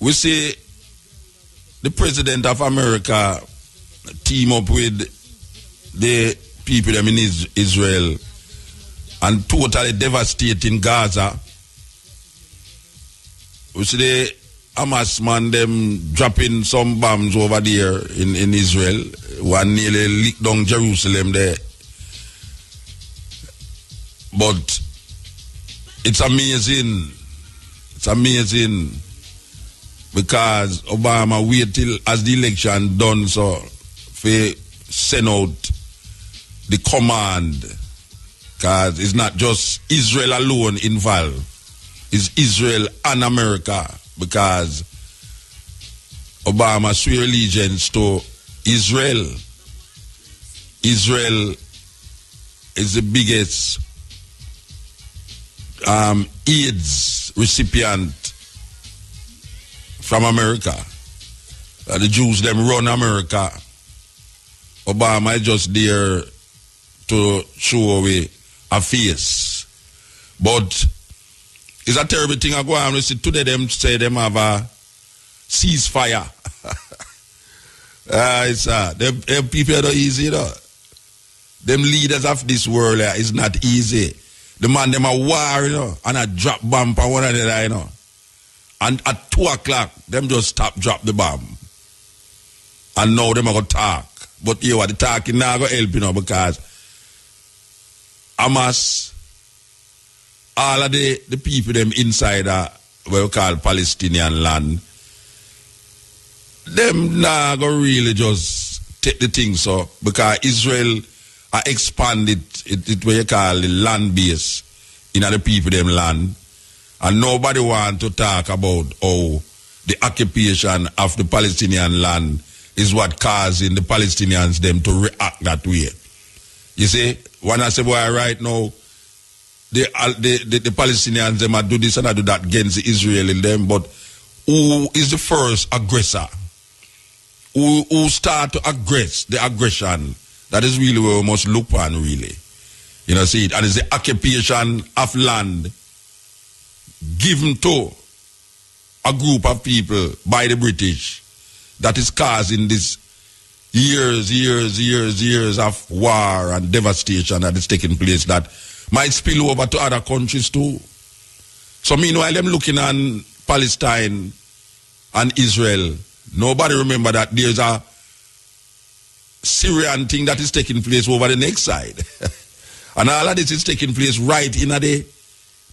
we see the President of America team up with the people them in Israel and totally devastating Gaza. We see the Hamas man them dropping some bombs over there in Israel. One nearly licked down Jerusalem there. But it's amazing. It's amazing because Obama wait till as the election done so for send out the command, because it's not just Israel alone involved. It's Israel and America, because Obama swear allegiance to Israel. Israel is the biggest AIDS recipient from America. The Jews them run America. Obama is just there to show away a face. But it's a terrible thing I go on. We see today them say them have a ceasefire. Them people are not easy, though. Them leaders of this world is not easy. The man them a war, you know, and a drop bomb on one another, you know. And at 2 o'clock, them just stop, drop the bomb. And now them are going to talk. But you know what, the talking now going to help, you know, because Hamas, all of the people them inside what we call Palestinian land, them now going to really just take the thing, so, because Israel expanded it what you call the land base in the people them land. And nobody want to talk about how the occupation of the Palestinian land is what causing the Palestinians them to react that way. You see, when I say, boy, right now, the Palestinians them do this and I do that against the Israeli them, but who is the first aggressor? Who start to aggress the aggression? That is really where we must look on, really. You know, see it. And it's the occupation of land given to a group of people by the British that is causing this years of war and devastation that is taking place that might spill over to other countries too. So meanwhile, them looking on Palestine and Israel, nobody remember that there's a Syrian thing that is taking place over the next side. And all of this is taking place right in the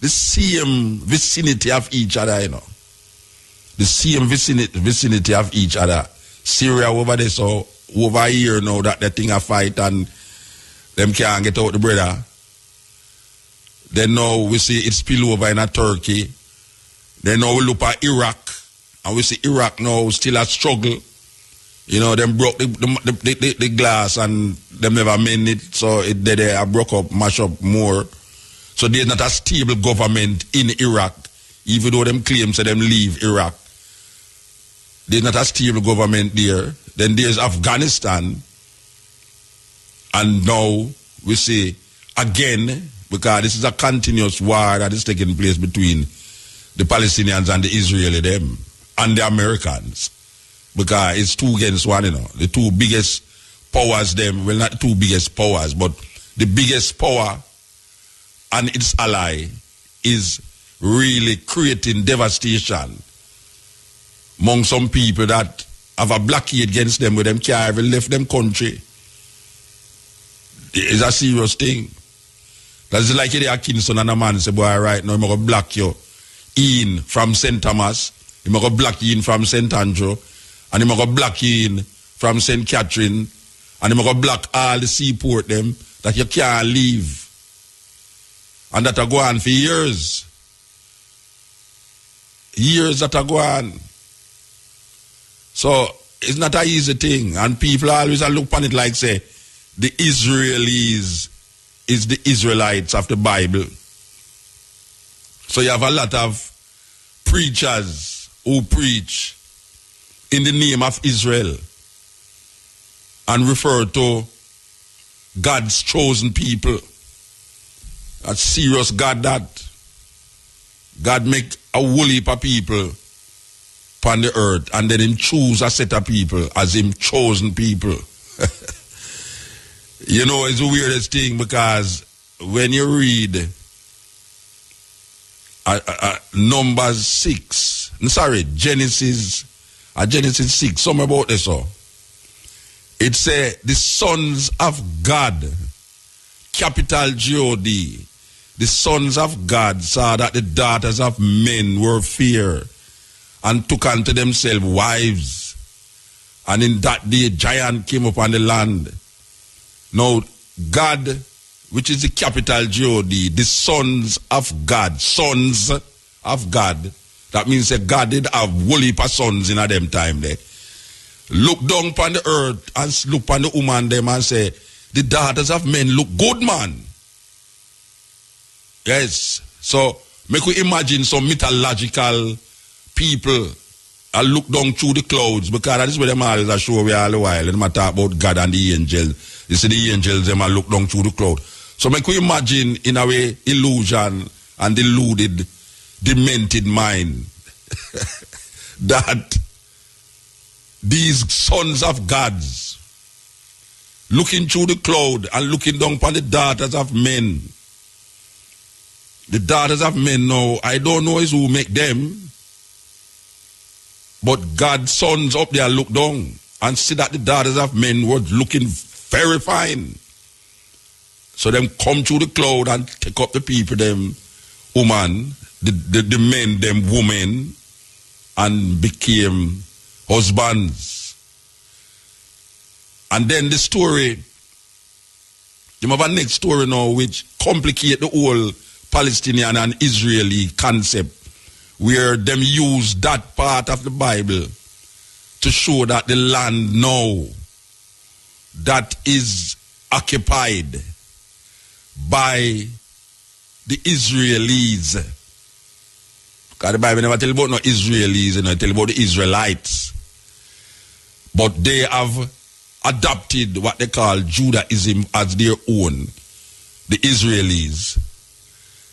same vicinity of each other, you know. The same vicinity of each other. Syria over there, so over here now that the thing a fight and them can't get out the brother. Then now we see it spill over in Turkey. Then now we look at Iraq. And we see Iraq now still a struggle. You know, them broke the glass and them never mend it. So they broke up, mash up more. So there's not a stable government in Iraq. Even though them claim say them leave Iraq. There's not a stable government there. Then there's Afghanistan. And now we see again, because this is a continuous war that is taking place between the Palestinians and the Israeli them and the Americans. Because it's 2 against 1, you know. The 2 biggest powers them, well, not 2 biggest powers, but the biggest power and its ally is really creating devastation among some people that have a blockade against them with them can't even left them country. It's a serious thing. That's like you there Kingston and a man say, boy, right now, I'm going to block you in from St. Thomas, I'm going to block you in from St. Andrew, and I'm going to block you in from St. Catherine, and I'm going to block all the seaport them that you can't leave. And that are go on for years. Years that are go on. So it's not an easy thing. And people always look upon it like say, the Israelis is the Israelites of the Bible. So you have a lot of preachers who preach in the name of Israel and refer to God's chosen people. A serious God that. God make a whole heap of people upon the earth, and then him choose a set of people as him chosen people. You know, it's the weirdest thing, because when you read Numbers 6, Genesis 6, something about this, so it say the sons of God, capital G-O-D, the sons of God saw that the daughters of men were fair, and took unto themselves wives. And in that day, giant came upon the land. Now, God, which is the capital G-O-D, the sons of God, that means that God did have whole heap of sons in a them time there. Look down upon the earth and look upon the woman them and say, the daughters of men look good, man. Yes. So, make we imagine some mythological people I look down through the clouds, because that is where them always are show we all the while. And them talk about God and the angels. You see the angels, them look down through the cloud. So make we imagine in a way illusion and deluded, demented mind that these sons of gods looking through the cloud and looking down upon the daughters of men. The daughters of men now, I don't know is who make them. But God's sons up there look down and see that the daughters of men were looking very fine. So them come through the cloud and take up the people, them woman, the men, them women, and became husbands. And then the story, you have a next story now which complicate the whole Palestinian and Israeli concept, where them use that part of the Bible to show that the land now that is occupied by the Israelis. Because the Bible never tell about no Israelis, you know, it tell about the Israelites. But they have adopted what they call Judaism as their own. The Israelis.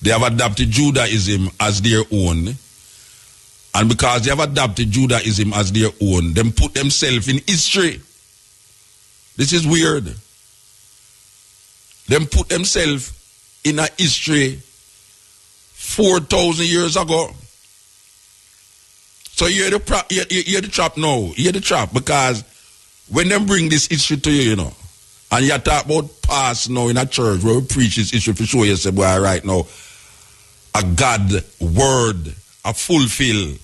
They have adopted Judaism as their own. And because they have adopted Judaism as their own, them put themselves in history. This is weird. Them put themselves in a history 4,000 years ago. So you hear the trap now. You hear the trap, because when them bring this history to you, you know, and you talk about past now in a church where we preach this history for sure, you say, boy, right now, a God word, a fulfill,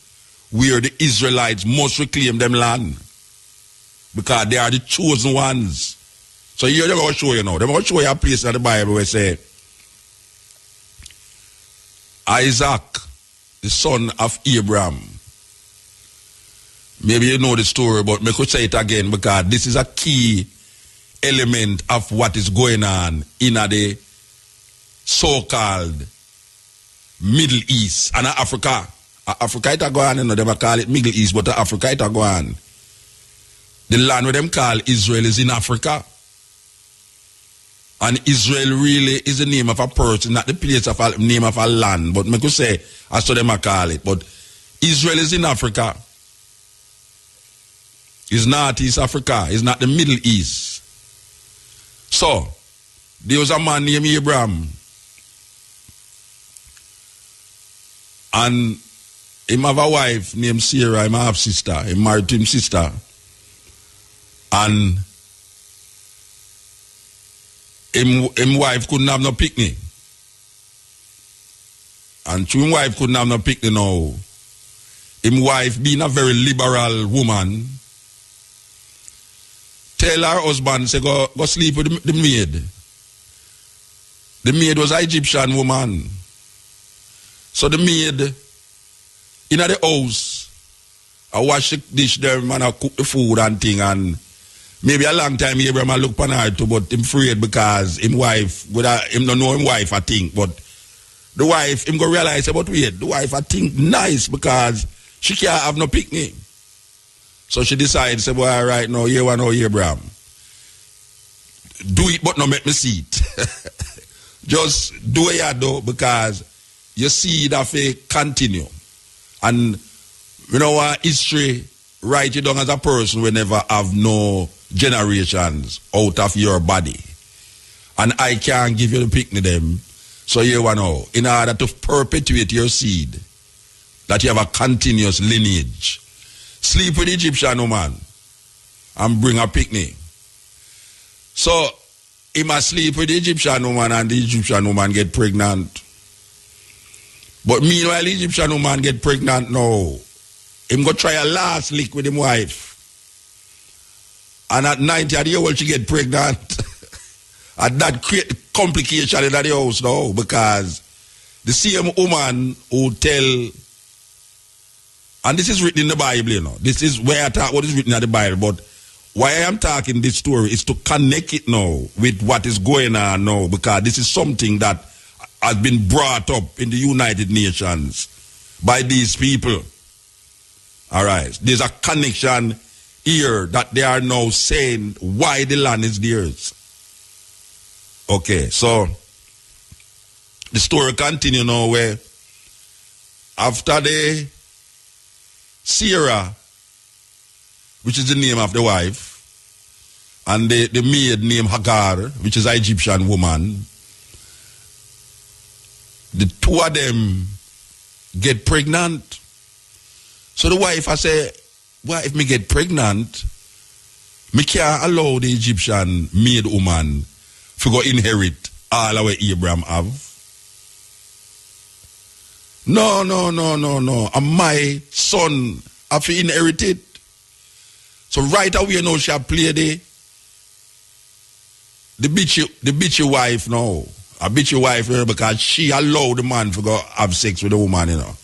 where the Israelites must reclaim them land, because they are the chosen ones. So here they're going to show you now. They're going to show you a place in the Bible where it say, Isaac, the son of Abraham. Maybe you know the story, but me could say it again, because this is a key element of what is going on in the so-called Middle East and Africa. Africa it a go on, you know, they call it Middle East, but Africa it a go on. The land where them call Israel is in Africa. And Israel really is the name of a person, not the place of a name of a land. But me could say, as to them I call it. But Israel is in Africa. It's not East Africa. It's not the Middle East. So, there was a man named Abraham. And him have a wife named Sarah, him half sister. He married to him sister. And him wife couldn't have no picnic. And him wife couldn't have no picnic now. Him wife, being a very liberal woman, tell her husband, say, go sleep with the maid. The maid was an Egyptian woman. So the maid in the house, I wash the dish there, man, I cook the food and thing, and maybe a long time Abraham look upon her too, but him afraid because him wife, him don't know him wife, I think, but the wife, him go realize about wait, the wife, I think, nice, because she can't have no picnic. So she decides, say, boy, all right, now, here one, now, Abraham. Do it, but no make me see it. Just do it, though, because you see that they continue. And You know what? History write you down as a person will never have no generations out of your body. And I can't give you the picnic them. So you want to know, in order to perpetuate your seed, that you have a continuous lineage. Sleep with the Egyptian woman and bring a picnic. So he must sleep with the Egyptian woman and the Egyptian woman get pregnant. But meanwhile, the Egyptian woman get pregnant now. Him go try a last lick with him wife. And at 90 years old, she get pregnant. And that create complication in the house now, because the same woman who tell, and this is written in the Bible, you know. This is where I talk what is written in the Bible, but why I am talking this story is to connect it now with what is going on now, because this is something that has been brought up in the United Nations by these people. All right. There's a connection here that they are now saying why the land is theirs. Okay, so the story continues now where after the Sarah, which is the name of the wife, and the maid named Hagar, which is an Egyptian woman, the two of them get pregnant. So the wife, I say, well, if me get pregnant, me can't allow the Egyptian maid woman to go inherit all our Abraham have. No. And my son have to inherit it. So right away now she'll play the bitchy wife now. A bitchy wife because she allowed the man to go have sex with the woman, you know.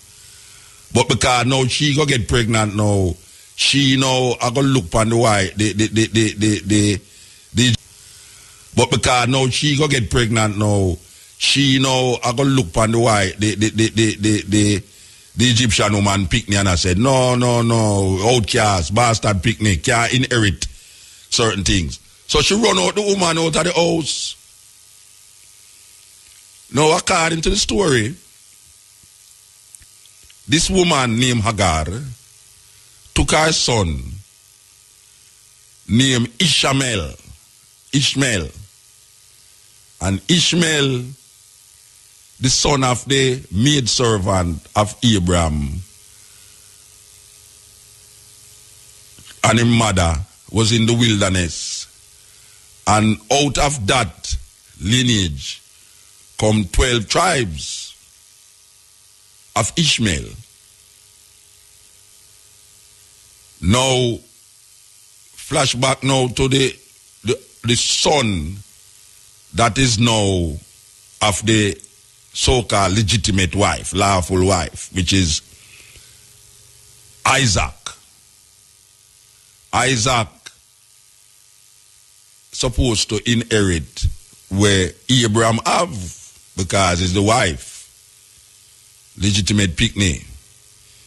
But because now she go get pregnant now, she now I go look on the wife, but because now she go get pregnant now, she now I go look on the wife, the Egyptian woman pick me and I said, no, outcast, bastard pick me, can't inherit certain things. So she run out the woman out of the house. Now according to the story, this woman named Hagar took her son named Ishmael. And Ishmael, the son of the maidservant of Abraham, and his mother was in the wilderness. And out of that lineage come 12 tribes of Ishmael. Now, flashback now to the son that is now of the so-called legitimate wife, lawful wife, which is Isaac. Isaac supposed to inherit where Abraham have, because he's the wife. Legitimate picnic.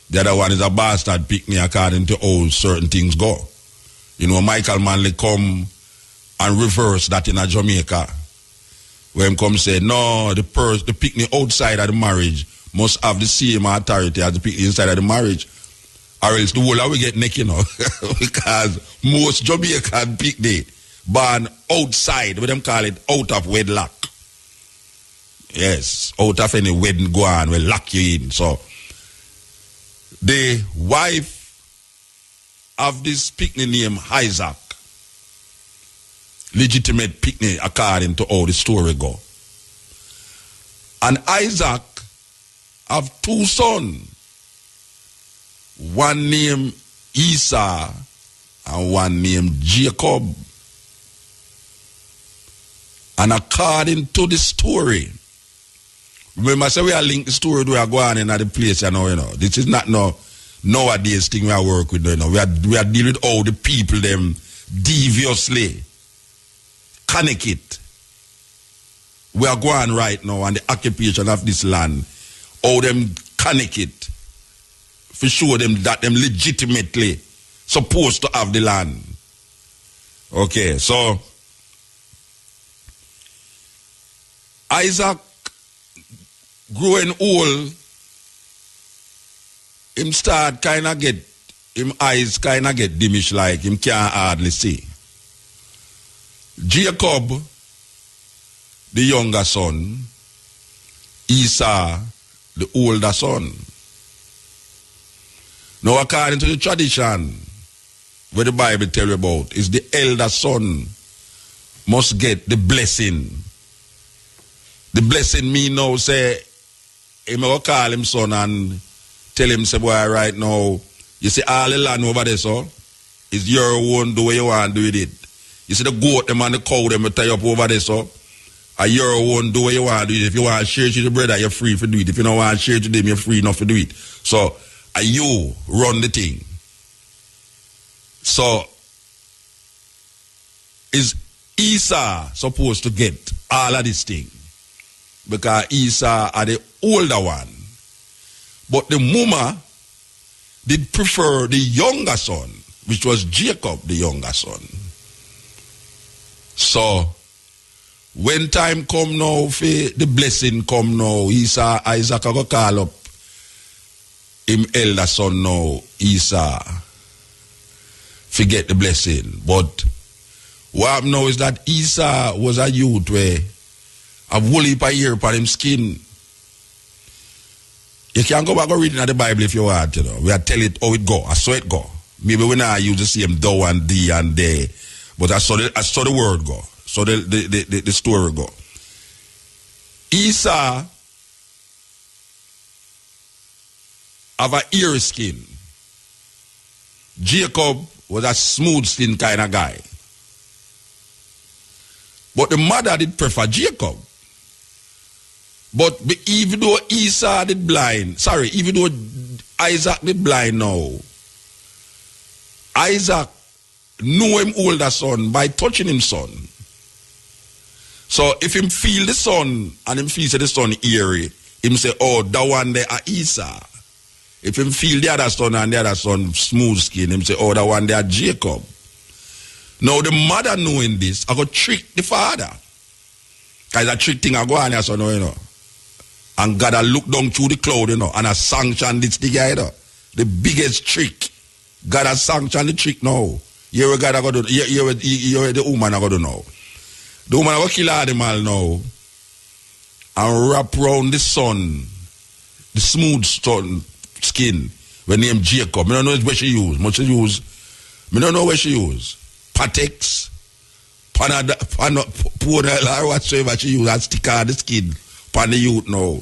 The other one is a bastard picnic according to how certain things go. You know, Michael Manley come and reverse that in a Jamaica. Where him come say, no, the picnic outside of the marriage must have the same authority as the picnic inside of the marriage. Or else the whole will get naked, you know. Because most Jamaican picnic born outside, what them call it, out of wedlock. Yes, out of any wedding go on, will lock you in. So, the wife of this picnic named Isaac, legitimate picnic according to how the story go. And Isaac have two sons, one named Esau and one named Jacob. And according to the story, remember, say we are linked the story we are going in at the place, you know. This is not no nowadays thing we are work with, you know. We are dealing with all the people them deviously connect it. We are going right now on the occupation of this land. All them connect it. For sure them that them legitimately supposed to have the land. Okay, so Isaac growing old him start kind of get, him eyes kind of get diminished, like him can't hardly see. Jacob, the younger son, Esau, the older son. Now, according to the tradition, where the Bible tell you about, is the elder son must get the blessing. The blessing mean now say, him will call him son and tell him, say, boy, right now, you see all the land over there, so, it's your own, do what you want to do with it. You see the goat, them and the cow, them will tie up over there, so, and your own, do what you want to do with it. If you want to share it to the brother, you're free to do it. If you don't want to share it to them, you're free enough to do it. So, you run the thing. So, is Esau supposed to get all of this thing? Because Esau are the older one. But the mama did prefer the younger son, which was Jacob, the younger son. So, when time come now, the blessing come now, Isaac will call up him elder son now, Esau, forget the blessing. But what happened now is that Esau was a youth where a wool heap a year upon him skin. You can go back and read in the Bible if you want, you know. We tell it how it go, I saw it go. Maybe we not use the same thou and thee and they, but I saw the word go. So the story go. Esau have a eerie skin. Jacob was a smooth skin kind of guy. But the mother did prefer Jacob. But even though Esau did blind, even though Isaac did blind now, Isaac knew him older son by touching him son. So if him feel the son and him feel the son eerie, him say, oh, that one there are Esau. If him feel the other son and the other son smooth skin, him say, oh, that one there are Jacob. Now the mother knowing this, I go trick the father. Because a trick thing I go on here, so you know. And God I look down through the cloud, you know, and I sanction this thing, you know. The biggest trick. God has sanctioned the trick now. Here what God I go do, here the woman I go do now. The woman I go kill animal now and wrap around the son, the smooth son skin, when named Jacob. I don't know where she use. I don't know where she use. Patex, Panadol, or whatsoever she use, and stick on the skin, pan the youth now.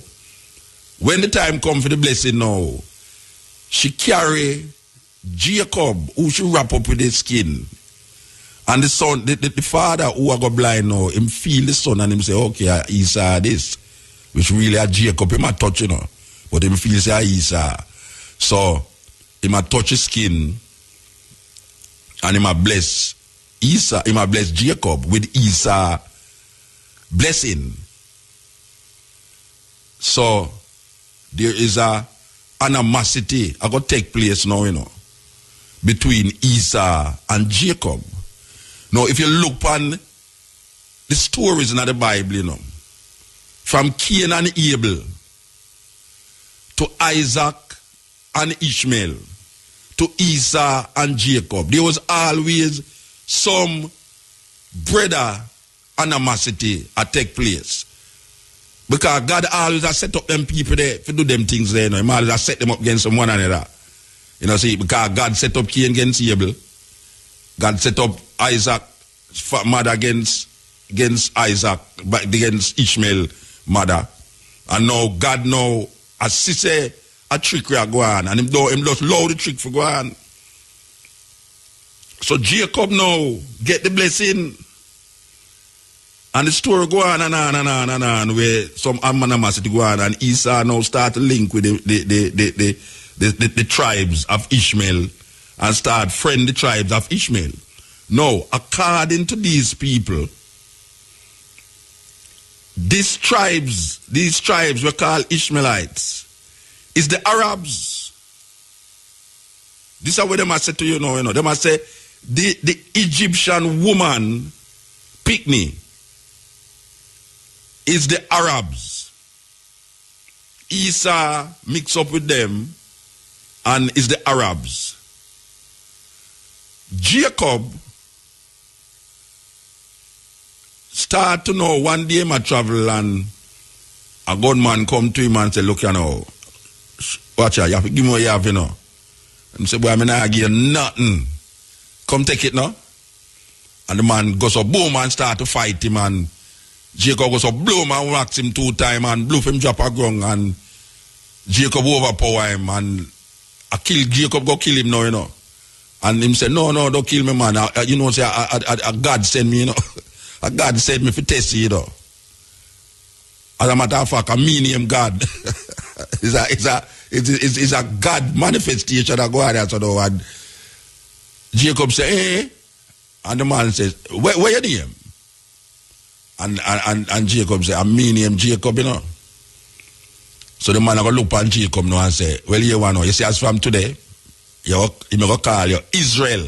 When the time come for the blessing now, she carry Jacob, who she wrap up with the skin. And the son, the father who I go blind now, him feel the son and him say, okay, Esau this. Which really a Jacob, him a touch, you know. But him feel say Esau. So, him a touch his skin and him a bless Esau, him a bless Jacob with Esau blessing. So, there is a animosity I got take place now, you know, between Esau and Jacob. Now, if you look on the stories in the Bible, you know, from Cain and Abel to Isaac and Ishmael to Esau and Jacob, there was always some brother animosity that take place. Because God always has set up them people there to do them things there. You know. He always has set them up against one another. You know, see, because God set up Cain against Abel. God set up Isaac mother against Isaac, but against Ishmael mother. And now God now, as he say, a trick will go on. And him just allow the trick for go on. So Jacob now get the blessing. And the story go on and on and on and on, where some animosity go on, and Esau now start to link with the tribes of Ishmael and start friend the tribes of Ishmael. Now, according to these people, these tribes we call Ishmaelites, is the Arabs. This is what they must say to you now, you know. They must say the Egyptian woman picnic is the Arabs. Esau mix up with them and it's the Arabs. Jacob start to know one day him a travel and a gunman come to him and say, look, you know, watch out, you have to give me what you have, you know. And say, boy, I'm not give you nothing. Come take it now. And the man goes up, boom, and start to fight him, and Jacob goes up, boom, and whacks him 2 times, and bluff him drop a ground, and Jacob overpower him, and I kill Jacob, go kill him now, you know. And him say, no, don't kill me, man. You know, say, a God send me, you know. A God send me for test you, know. As a matter of fact, I mean him God. It's a God manifestation that go out there, so though. And Jacob say, hey. And the man says, where you name? And Jacob say, I mean him Jacob, you know. So the man going to look at Jacob now and say, well, you want to know, you see, as from today, he may go call you Israel.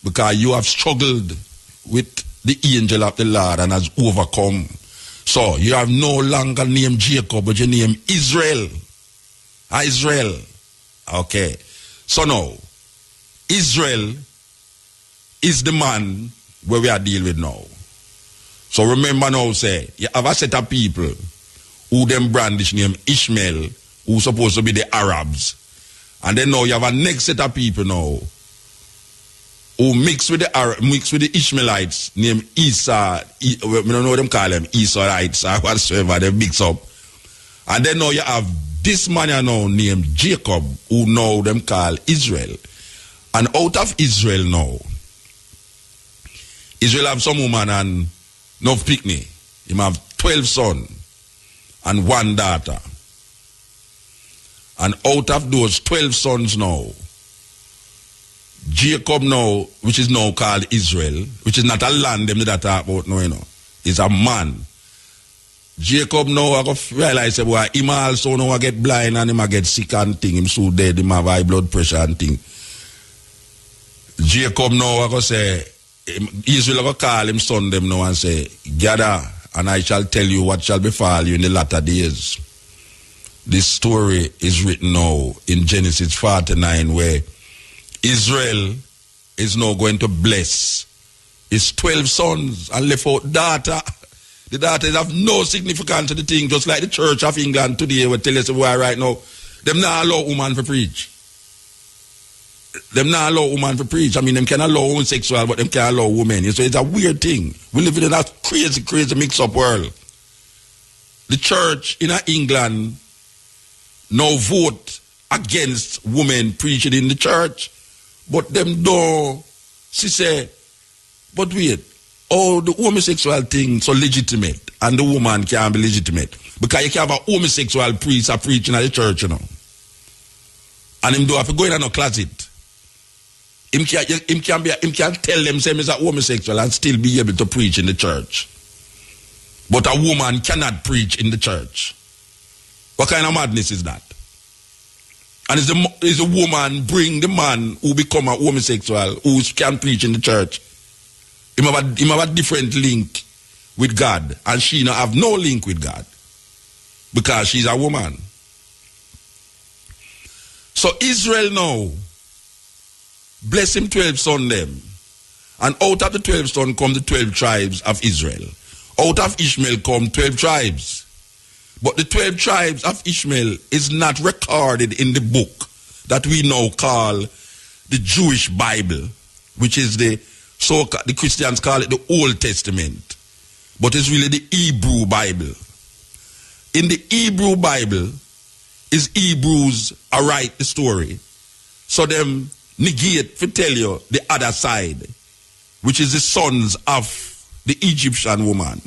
Because you have struggled with the angel of the Lord and has overcome. So you have no longer named Jacob, but you name Israel. Israel. Okay. So now, Israel is the man where we are dealing with now. So remember now, say, you have a set of people who them brandish name Ishmael, who supposed to be the Arabs. And then now you have a next set of people now who mix with the Ishmaelites named Esau. We don't know what them call them, Esauites or whatsoever, they mix up. And then now you have this man now named Jacob, who now them call Israel. And out of Israel now, Israel have some woman and no picnic. He have 12 sons and 1 daughter. And out of those 12 sons now, Jacob now, which is now called Israel, which is not a land them that talk about now, you know, is a man. Jacob now I go realize boy, him also now I get blind and him I get sick and thing, him so dead, him have high blood pressure and thing. Jacob now I go say, Israel will call him son them now and say, gather and I shall tell you what shall befall you in the latter days. This story is written now in Genesis 49 where Israel is now going to bless his 12 sons and left out daughter. The daughters have no significance to the thing, just like the Church of England today will tell us why right now, them not allow woman to preach. Them not allow woman to preach. I mean, them can allow homosexual, but them can't allow women. So it's a weird thing. We live in a crazy mix-up world. The church in England now vote against women preaching in the church, but them don't. She say, but wait, the homosexual thing so legitimate, and the woman can't be legitimate because you can have a homosexual priest preaching at the church, you know, and him do have to go in a closet. Him can tell them same as a homosexual and still be able to preach in the church. But a woman cannot preach in the church. What kind of madness is that? And is the woman bring the man who become a homosexual who can preach in the church? Him have a different link with God, and she not have no link with God because she's a woman. So Israel now bless him 12 sons them. And out of the 12 sons come the 12 tribes of Israel. Out of Ishmael come 12 tribes. But the 12 tribes of Ishmael is not recorded in the book that we now call the Jewish Bible, which is the Christians call it the Old Testament. But it's really the Hebrew Bible. In the Hebrew Bible, is Hebrews write the story. So them negate to tell you the other side, which is the sons of the Egyptian woman.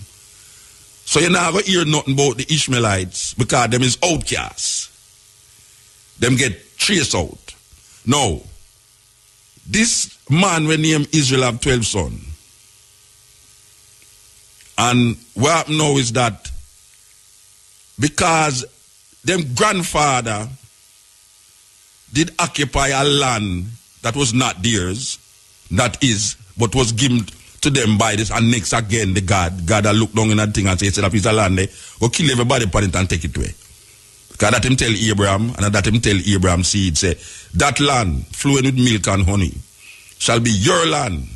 So you're not going to hear nothing about the Ishmaelites because them is outcasts. Them get traced out. Now, this man we name Israel have 12 sons. And what happened now is that because them grandfather did occupy a land that was not theirs, but was given to them by this, and next again the God that look down in that thing and say, instead of his land, go kill everybody upon it and take it away. Because that him tell Abraham, and that him tell Abraham seed, say, that land flowing with milk and honey shall be your land.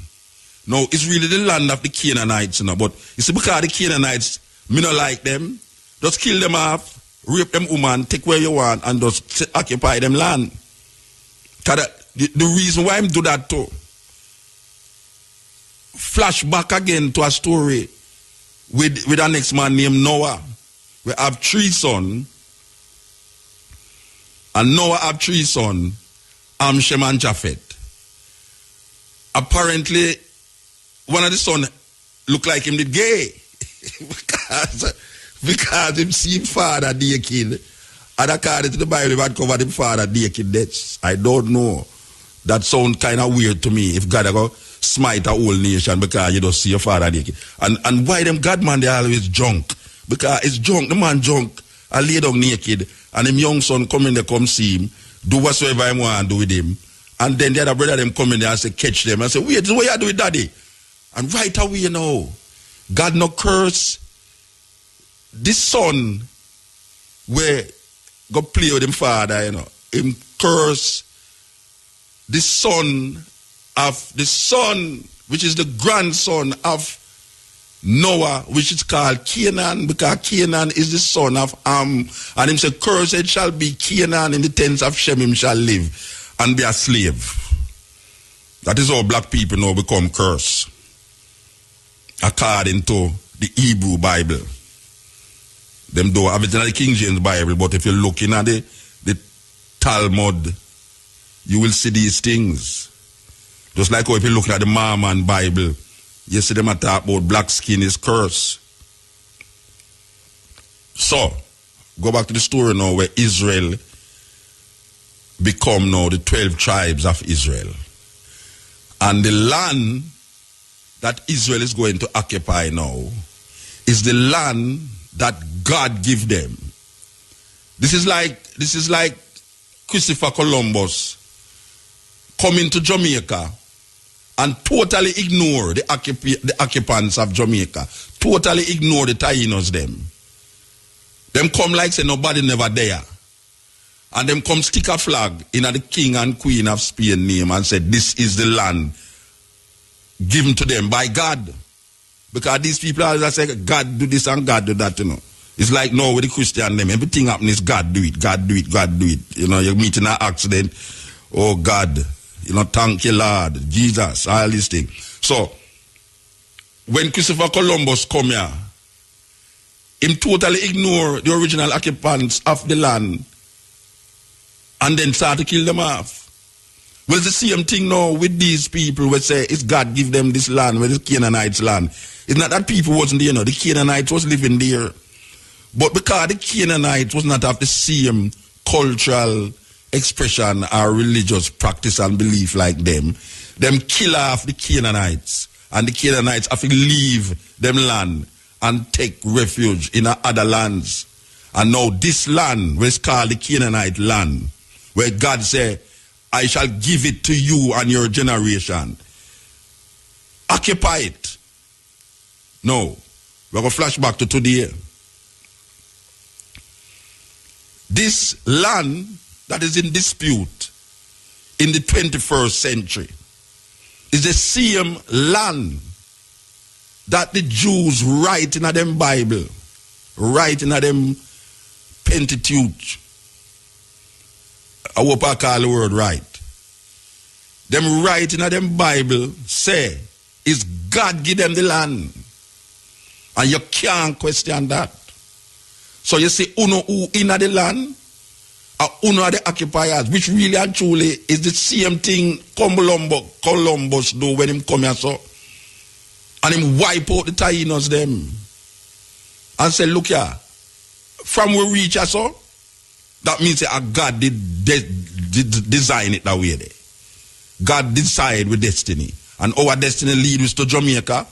Now, it's really the land of the Canaanites, you know, but you see, because the Canaanites, me not like them, just kill them off, rape them woman, take where you want, and just occupy them land. Because the reason why I'm do that too, flash back again to a story with a next man named Noah. We have 3 sons, and Noah have 3 sons, Ham, Shem, and Japheth. Apparently, one of the sons looked like him did gay. because him seen father naked. And according to the Bible, he had covered him father naked. That's, I don't know. That sounds kind of weird to me. If God go smite a whole nation because you don't see your father naked. And why them God man, they always drunk? Because it's drunk, the man drunk, I lay down naked, and him young son come in there, come see him, do whatsoever I want to do with him. And then the other brother them come in there and say, catch them. And say, wait, this is what you do with daddy. And right away, you know, God no curse this son where go play with him father, you know. Him curse the son, which is the grandson of Noah, which is called Canaan, because Canaan is the son of Ham. And him say, cursed shall be Canaan, in the tents of Shem him shall live and be a slave. That is how black people now become cursed, according to the Hebrew Bible. Them don't have it in the King James Bible, but if you're looking at the Talmud, you will see these things. Just like how if you're looking at the Mormon Bible, you see them talk about black skin is curse. So, go back to the story now where Israel become now the 12 tribes of Israel. And the land that Israel is going to occupy now is the land that God give them. This is like Christopher Columbus coming to Jamaica and totally ignore the occupants of Jamaica. Totally ignore the Tainos them. Them come like say nobody never there. And them come stick a flag in the king and queen of Spain name and say this is the land given to them by God. Because these people always say God do this and God do that, you know. It's like now with the Christian them, everything happen is God do it, God do it, God do it. You know, you meet in an accident, oh God, you know, thank you Lord, Jesus, all these things. So, when Christopher Columbus come here, him totally ignore the original occupants of the land and then start to kill them off. Well, it's the same thing now with these people who say it's God give them this land, where it's Canaanites' land. It's not that people wasn't there, you know, the Canaanites was living there. But because the Canaanites was not of the same cultural expression or religious practice and belief like them kill off the Canaanites. And the Canaanites have to leave them land and take refuge in other lands. And now this land, where it's called the Canaanite land, where God said, I shall give it to you and your generation. Occupy it. No. We're going to flash back to today. This land that is in dispute in the 21st century is the same land that the Jews write in them Bible, write in them Pentateuch. I hope I call the word right. Them write in them Bible say, is God give them the land? And you can't question that. So you see, uno who in the land, or uno are the occupiers, which really and truly is the same thing Columbus do when him come here so. And him wipe out the Tainos them. And say, look here, from we reach us so, that means that God did design it that way there. God decide with destiny. And our destiny leads us to Jamaica.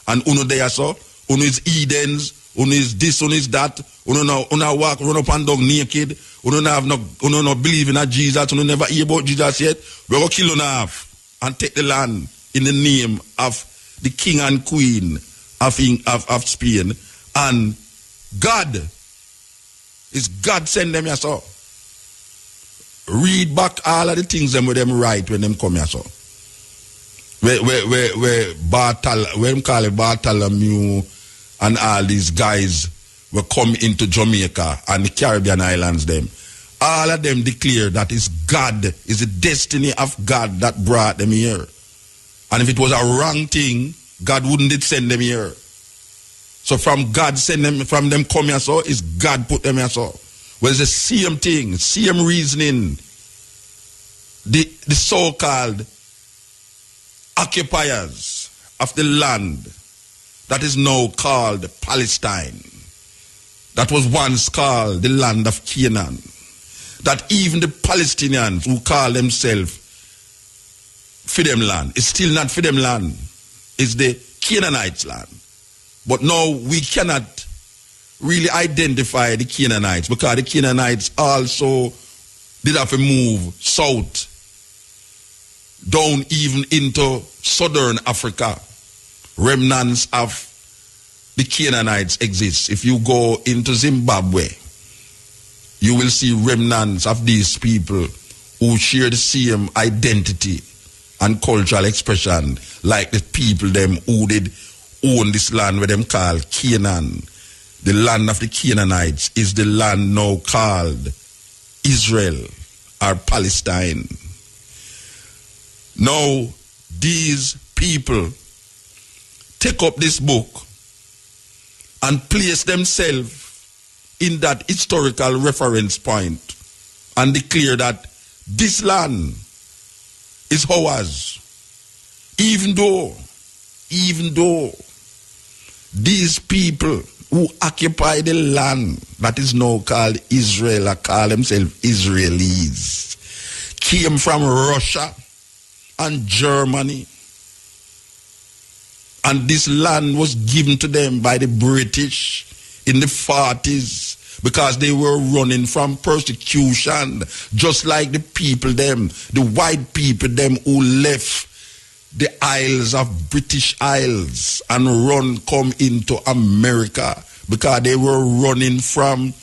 And uno there so, uno is Edens, uno is this, uno is that, uno walk, run up and down naked, uno no believe in Jesus, uno never hear about Jesus yet. We're going to kill uno off and take the land in the name of the king and queen of Spain. And God It's God send them here, so. Read back all of the things them with them right when them come here, so. Where Bartholomew and all these guys will come into Jamaica and the Caribbean islands them. All of them declare that it's God, it's the destiny of God that brought them here. And if it was a wrong thing, God wouldn't send them here. So from God send them, from them come here, so it's God put them here, so. Well, it's the same thing, same reasoning. The so-called occupiers of the land that is now called Palestine, that was once called the land of Canaan, that even the Palestinians who call themselves for them land, it's still not for them land, it's the Canaanites' land. But now we cannot really identify the Canaanites because the Canaanites also did have to move south, down even into southern Africa. Remnants of the Canaanites exist. If you go into Zimbabwe, you will see remnants of these people who share the same identity and cultural expression like the people them who did own this land where them call Canaan. The land of the Canaanites is the land now called Israel or Palestine. Now, these people take up this book and place themselves in that historical reference point and declare that this land is ours. Even though these people who occupy the land that is now called Israel or call themselves Israelis came from Russia and Germany, and this land was given to them by the British in the 40s because they were running from persecution, just like the people them, the white people them who left the Isles of British Isles and come into America because they were running from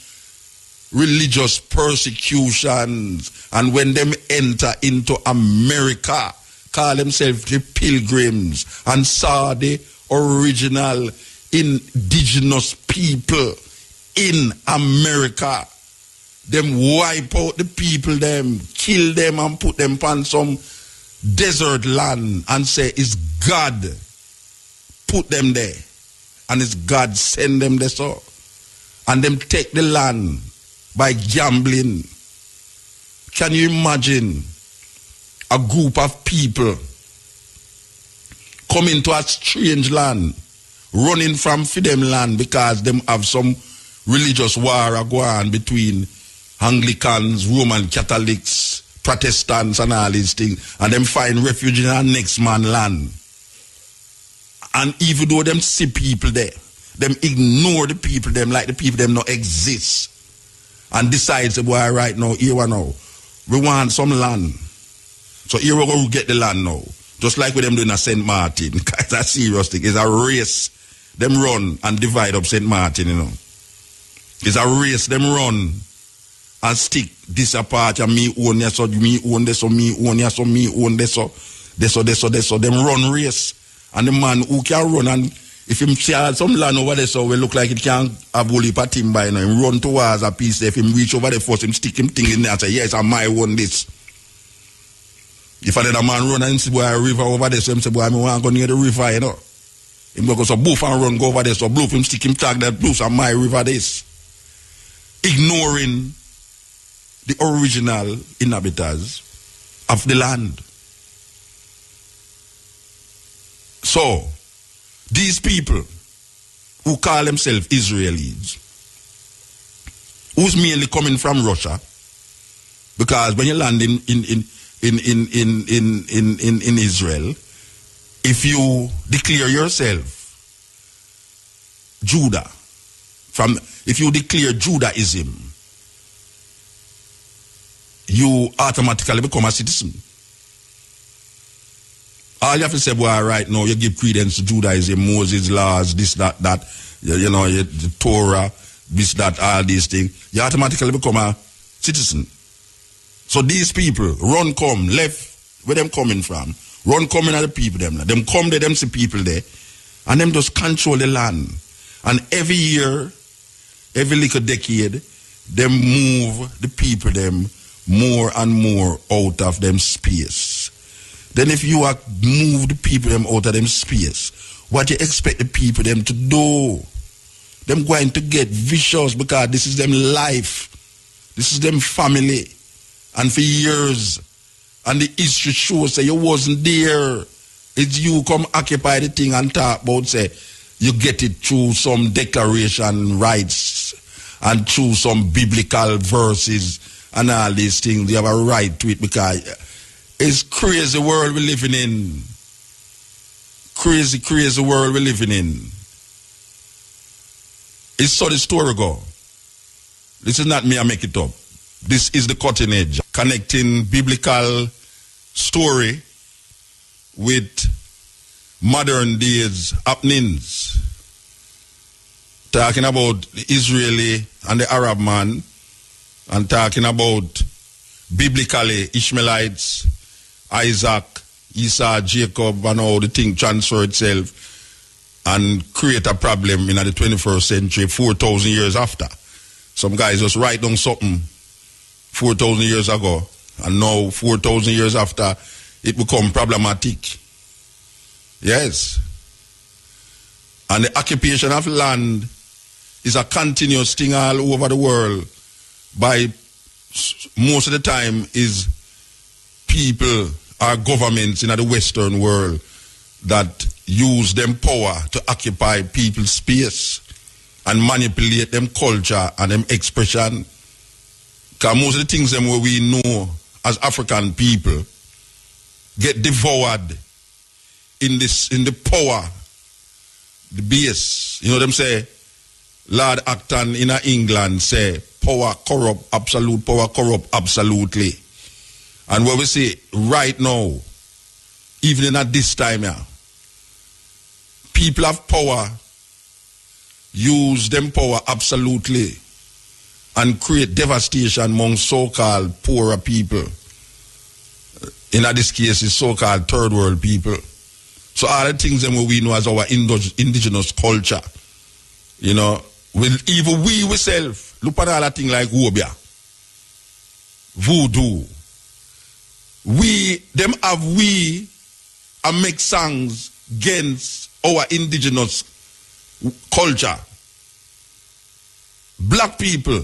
religious persecutions. And when them enter into America, call themselves the Pilgrims and saw the original indigenous people in America, them wipe out the people them, kill them and put them on some desert land and say it's God put them there and it's God send them there, so. And them take the land by gambling. Can you imagine a group of people coming to a strange land, running from them land because them have some religious war going on between Anglicans, Roman Catholics, Protestants and all these things, and them find refuge in our next man land. And even though them see people there, them ignore the people them like the people them not exist. And decides, boy, right now, here we now, we want some land. So here we go get the land now. Just like with them doing a St. Martin. It's a serious thing. It's a race. Them run and divide up St. Martin, you know. It's a race. Them run and stick this apart and me own this, so me own this, so me own this, so me own this, so this. Them run race. And the man who can run, and if him see some land over there, so we look like it can have a heap of timber, you know, him run towards a piece there. If him reach over there first, him stick him thing in there and say, yes, I might own this. If another man run and see boy a river over there, so him say, boy, I want to go near the river, you know. Him go so boof and run go over there, so boof him stick him tag that boof and my river this. Ignoring the original inhabitants of the land. So, these people who call themselves Israelis, who's mainly coming from Russia, because when you land in Israel, if you declare yourself Judah, if you declare Judaism, you automatically become a citizen. All you have to say, boy, right now, you give credence to Judaism, Moses' laws, this, that, you know, the Torah, this, that, all these things, you automatically become a citizen. So these people run come, left, where them coming from, run coming at the people them. Them come there, them see people there, and them just control the land. And every year, every little decade, them move the people them more and more out of them space. Then if you are move the people them out of them space, what you expect the people them to do? Them going to get vicious because this is them life. This is them family. And for years, and the history shows that you wasn't there. It's you come occupy the thing and talk about, say, you get it through some declaration rights and through some biblical verses and all these things. You have a right to it because it's crazy world we're living in. Crazy, crazy world we're living in. It's so the story go. This is not me, I make it up. This is the cutting edge. Connecting biblical story with modern days happenings. Talking about the Israeli and the Arab man, and talking about biblically Ishmaelites, Isaac, Esau, Jacob, and how the thing transfer itself and create a problem in the 21st century 4,000 years after. Some guys just write down something 4,000 years ago, and now 4,000 years after it become problematic. Yes. And the occupation of land is a continuous thing all over the world. By most of the time is people or governments in the Western world that use them power to occupy people's space and manipulate them culture and them expression. Because most of the things them where we know as African people get devoured in the power, the base. You know them say, Lord Acton in England say, power corrupt, absolute power corrupt, absolutely. And what we say right now, even at this time here, people have power, use them power absolutely, and create devastation among so-called poorer people. In this case, it's so-called third world people. So all the things that we know as our indigenous culture, you know, even we ourselves, look at all that thing like Wobia, voodoo. And make songs against our indigenous culture. Black people,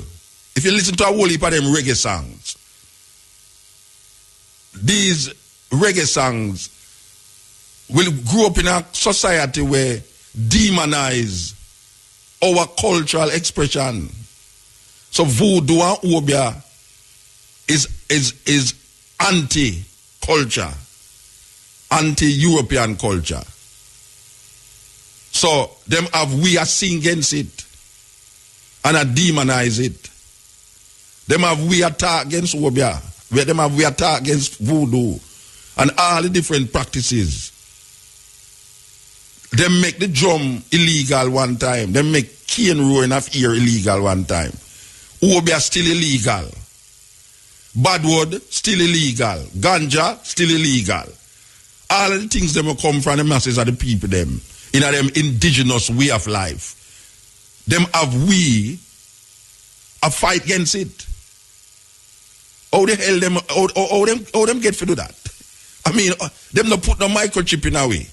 if you listen to a whole heap of them reggae songs, these reggae songs will grow up in a society where demonize our cultural expression. So voodoo and obia is anti-culture, anti-European culture. So them we are sing against it and I demonize it. Them we attack against obia. Them we attack against voodoo and all the different practices. Them make the drum illegal one time. Them make cane roaring of ear illegal one time. Obia still illegal. Badwood still illegal. Ganja still illegal. All of the things them will come from the masses of the people them in a them indigenous way of life. Them have we a fight against it. How the hell them get to do that? I mean, them not put no microchip in a way.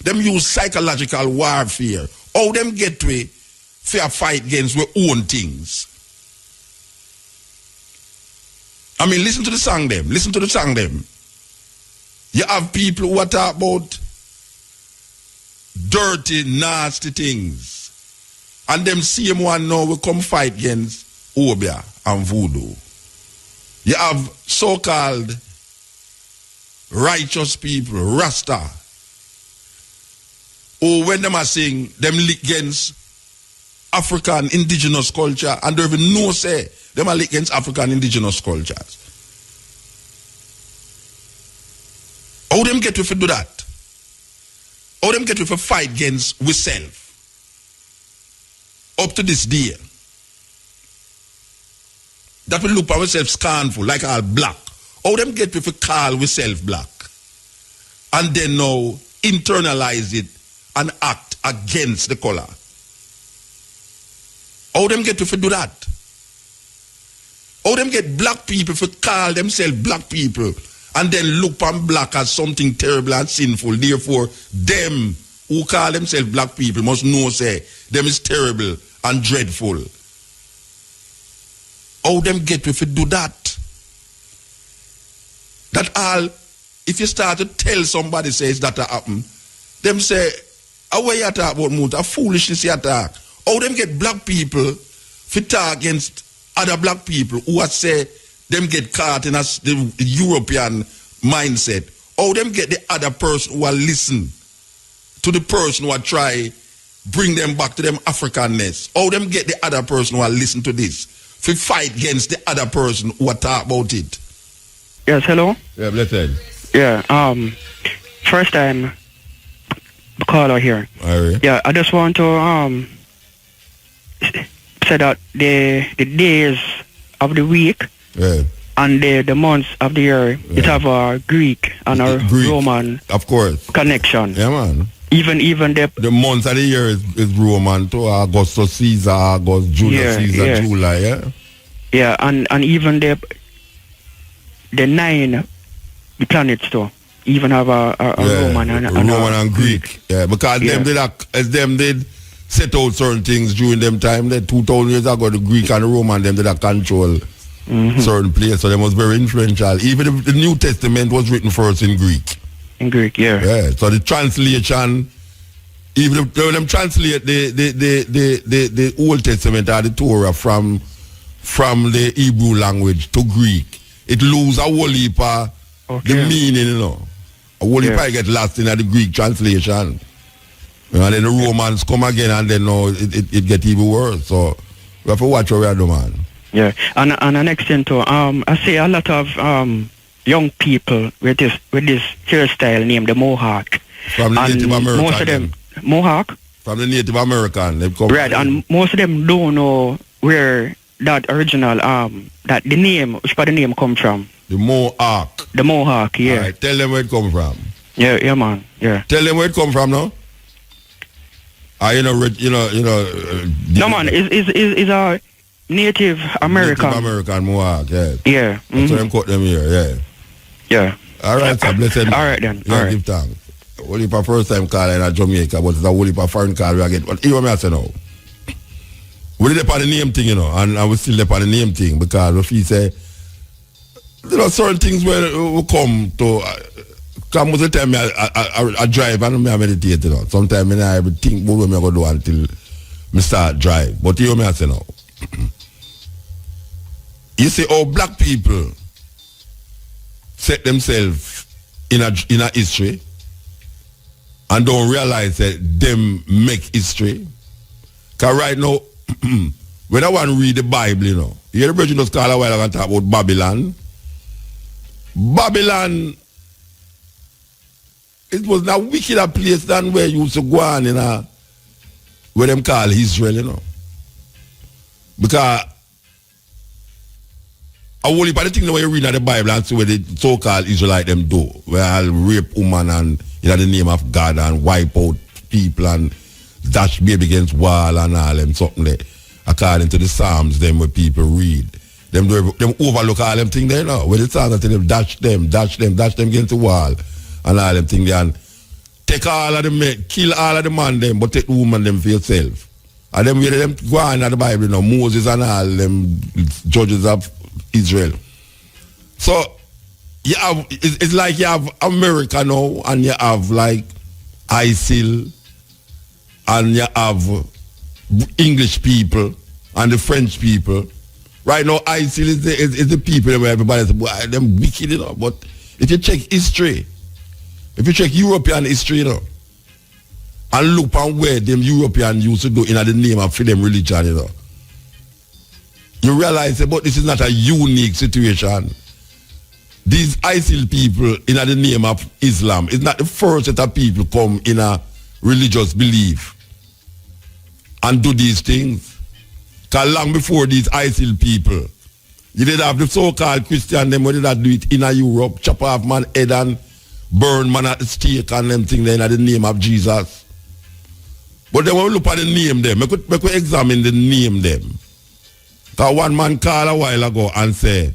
Them use psychological warfare. How them get to it for a fight against their own things? I mean, listen to the song them. Listen to the song them. You have people who are talking about dirty, nasty things. And them same one now will come fight against obia and voodoo. You have so-called righteous people, Rasta, who when them are saying them against African indigenous culture and they even know say them are against African indigenous cultures. How them get to do that? How them get to fight against ourselves? Up to this day. that we look at ourselves scornful, like all black. How them get to call ourselves black? And then now internalize it and act against the color. How them get to do that? How them get black people to call themselves black people and then look on black as something terrible and sinful? Therefore, them who call themselves black people must know, say, them is terrible and dreadful. How them get to do that? That all, if you start to tell somebody says that happen, them say, how you talk about Muta? Foolishness you talk. How them get black people to talk against other black people who are say them get caught in the European mindset? How them get the other person who are listen to the person who are try bring them back to them Africanness? How them get the other person who are listen to this to fight against the other person who are talk about it? Yes, hello? Yeah, blessed. Yeah, first time caller here. Irie. Yeah, I just want to say that the days of the week and the months of the year, it have a Greek and a Roman, of course, connection. Yeah, man. Even the months of the year is Roman too. Augustus Caesar, August, Julius Caesar, July, yeah? Yeah, and even the 9 planets too. Even have a Roman and Greek. Yeah, because them did set out certain things during them time. That 2,000 years ago, the Greek and the Roman them did control certain places. So them was very influential. Even the New Testament was written first in Greek. In Greek, yeah. Yeah. So the translation, even when them translate the Old Testament or the Torah from the Hebrew language to Greek, it lose a whole heap of the meaning, you know. A whole heap get lost in the Greek translation. You know, and then the Romans come again and then it get even worse. So we have to watch what we are doing, man. Yeah. And the next thing too, I see a lot of young people with this hairstyle named the Mohawk. From the Native American. Most of them Mohawk? From the Native American. They come right, and most of them don't know where that original that the name, which part the name come from. The Mohawk. The Mohawk, yeah. Alright, tell them where it come from. Yeah, man. Yeah. Tell them where it come from now. No, man, is a Native American. Native American Mohawk, yeah. Yeah. That's why them cut them here, yeah. Yeah. Alright, so blessed. Alright then. Yeah, give thanks. Only for first time call in Jamaica, but it's a only for foreign call we get. But hear what I say now. We did on the name thing, you know, and we still on the name thing because if you say there are certain things where we come to come most of the time I drive and I meditate, you know. Sometimes I think about what I'm going to do until I start drive. But hear what I say now. You see how black people set themselves in a history and don't realize that them make history. Because right now, when I want to read the Bible, you know, you hear the virgin just call a while ago and talk about Babylon. Babylon, it was a wickeder place than where you used to go on in where them call Israel, you know. Because a whole heap of the thing when you read in the Bible and see what the so-called Israelite them do, where I'll rape woman and in the name of God and wipe out people and dash baby against wall and all them something there. According to the Psalms, them where people read. Them overlook all them things there now. When the Psalms tell them dash them against the wall and all them things there. And take all of the men, kill all of the man them, but take the woman them for yourself. And then where them go on in the Bible, you know, Moses and all them judges of Israel. So you have it's like you have America now and you have like ISIL and you have English people and the French people. Right now, ISIL is the people where everybody says, them wicked, you know. But if you check history, if you check European history, you know, and look on where them Europeans used to do in the name of them religion, you know, you realize that this is not a unique situation. These ISIL people in the name of Islam is not the first set of people come in a religious belief and do these things. Because long before these ISIL people You did have the so-called Christian, them did that do it in Europe, chop off man head and burn man at the stake and them thing there in the name of Jesus. But then when we look at the name them, we could examine the name them. Because one man called a while ago and say,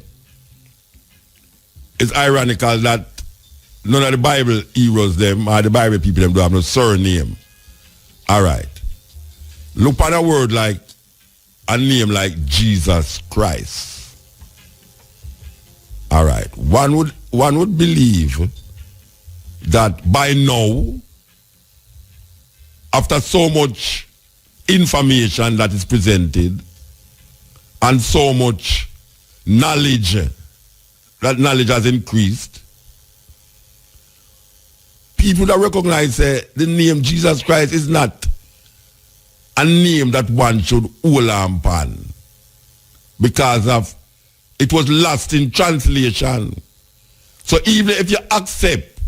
it's ironical that none of the Bible heroes them or the Bible people them do have no surname. All right. Look at a word like, a name like Jesus Christ. All right. One would believe that by now, after so much information that is presented and so much knowledge, that knowledge has increased, people that recognize the name Jesus Christ is not a name that one should hold upon because of it was lost in translation. So even if you accept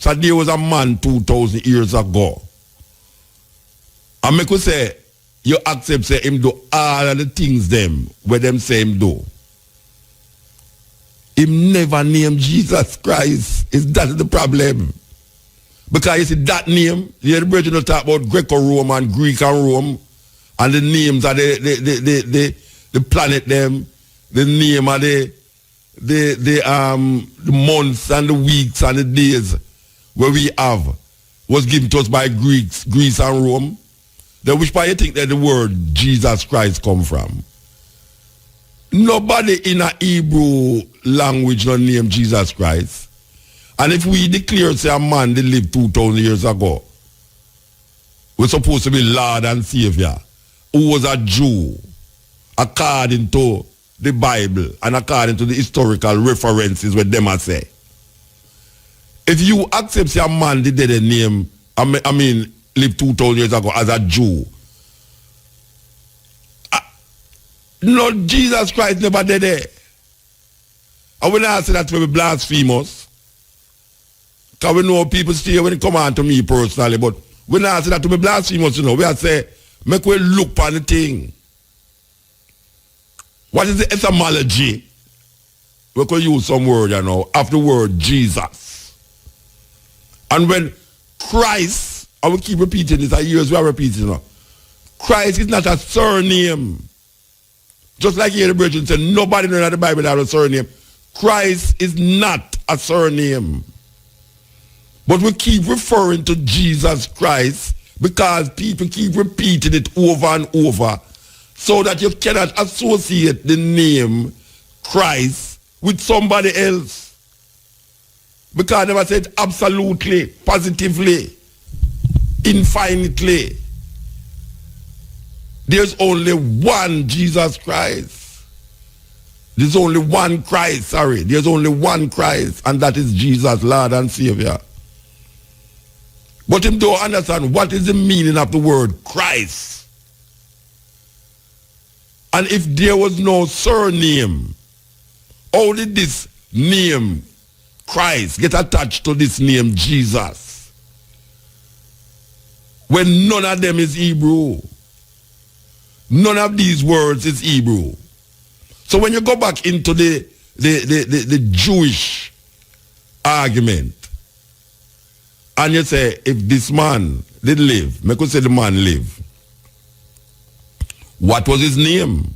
that there was a man 2,000 years ago, and me could say, you accept say him do all of the things them where them say him do. Him never named Jesus Christ. Is that the problem? Because you see that name, the brethren will talk about Greco-Roman, Greek and Rome, and the names of the planet them, the name of the months and the weeks and the days where we have was given to us by Greece and Rome. Then which part you think that the word Jesus Christ come from? Nobody in a Hebrew language don't name Jesus Christ. And if we declare say a man that lived 2,000 years ago, we're supposed to be Lord and Savior, who was a Jew, according to the Bible and according to the historical references what them are say. If you accept say a man that did a name, I mean lived 2,000 years ago as a Jew, no, Jesus Christ never did it. I will not say that to be blasphemous. Because we know people stay when it come on to me personally, but we not say that to be blasphemous, you know. We are say, make we look on the thing. What is the etymology? We could use some word, you know, of the word Jesus. And when Christ, I will keep repeating this, I years we are repeating, you know. Christ is not a surname. Just like here the brethren said, nobody knows the Bible has a surname. Christ is not a surname. But we keep referring to Jesus Christ because people keep repeating it over and over so that you cannot associate the name Christ with somebody else. Because I never said absolutely, positively, infinitely. There's only one Jesus Christ. There's only one Christ, sorry. There's only one Christ, and that is Jesus, Lord and Savior. But him don't understand what is the meaning of the word Christ. And if there was no surname, how did this name Christ get attached to this name Jesus? When none of them is Hebrew. None of these words is Hebrew. So when you go back into the Jewish argument, and you say, if this man did live, me could say the man live. What was his name?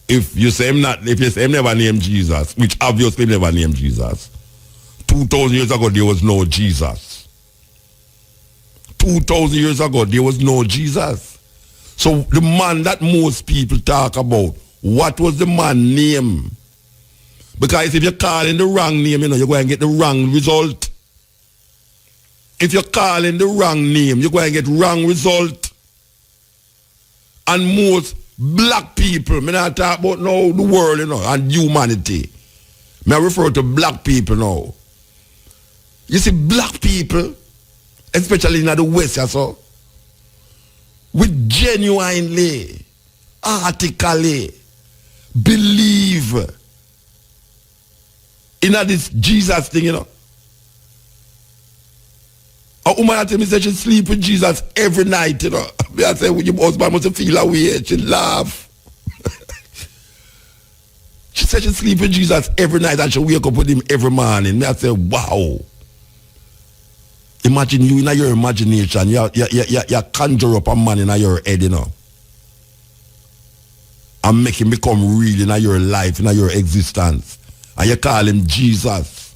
If you say him not, if you say him never named Jesus, which obviously never named Jesus, 2,000 years ago there was no Jesus. 2,000 years ago there was no Jesus. So the man that most people talk about, what was the man name? Because if you call in the wrong name, you know, you're going to get the wrong result. If you're calling the wrong name, you're going to get wrong result. And most black people, me not talk about now the world, you know, and humanity. Me I refer to black people now. You see, black people, especially in the West, so, we genuinely, artically believe in this Jesus thing, you know. A woman tell me that she sleep with Jesus every night, you know. I say, your husband must feel away, she laugh. said she sleep with Jesus every night and she wake up with him every morning. Me I say, wow. Imagine you in your imagination, you conjure up a man in your head, you know. And make him become real in your life, in your existence. And you call him Jesus.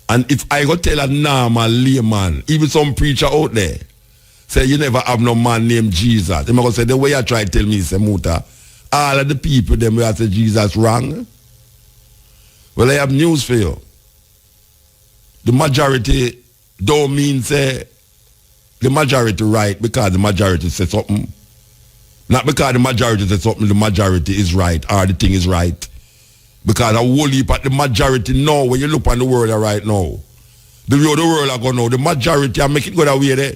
And if I go tell a normal layman, even some preacher out there, say you never have no man named Jesus. They might say the way you try to tell me, say Muta, all of the people them will say Jesus wrong. Well, I have news for you. The majority don't mean say the majority right because the majority says something. Not because the majority says something, the majority is right or the thing is right. Because a whole heap at the majority now, when you look on the world right now, the world are going now, the majority are making it go that way there.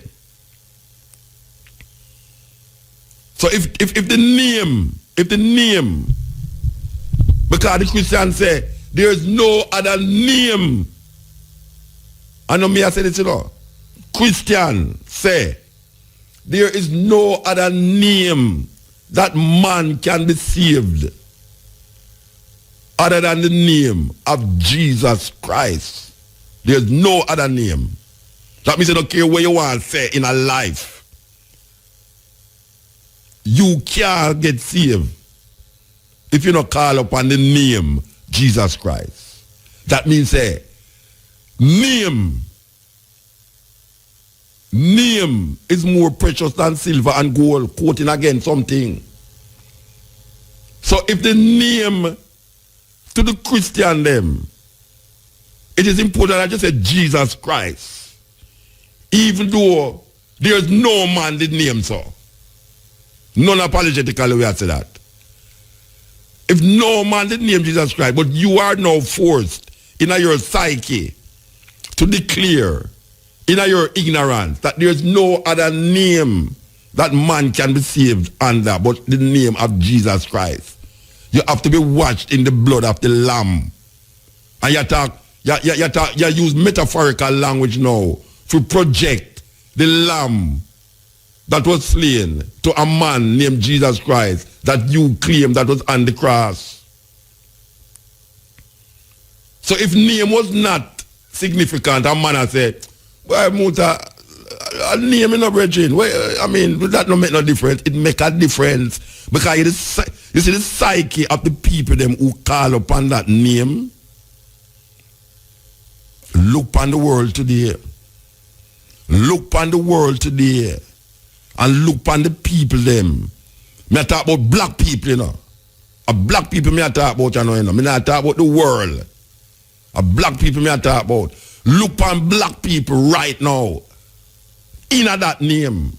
So if the name, because the Christians say, there is no other name. I know me I say this, you know. Christian say, there is no other name that man can be saved other than the name of Jesus Christ. There's no other name. That means you don't care what you want to say in a life. You can't get saved if you don't call upon the name Jesus Christ. That means say, name is more precious than silver and gold, quoting again something. So if the name to the Christian them, it is important that I just say Jesus Christ. Even though there is no man that name so. Non-apologetically we have to say that. If no man did name Jesus Christ, but you are now forced in your psyche to declare in your ignorance that there is no other name that man can be saved under but the name of Jesus Christ. You have to be washed in the blood of the Lamb. And you use metaphorical language now to project the Lamb that was slain to a man named Jesus Christ that you claim that was on the cross. So if name was not significant, a man has said, well, Muta, a name in a virgin. Well, I mean, that don't make no difference. It make a difference because you see the psyche of the people them who call upon that name. Look upon the world today. Look upon the world today. And look upon the people them. Me I talk about black people, you know. A black people me I talk about, you know. Me not talk about the world. A black people me I talk about. Look upon black people right now. In that name.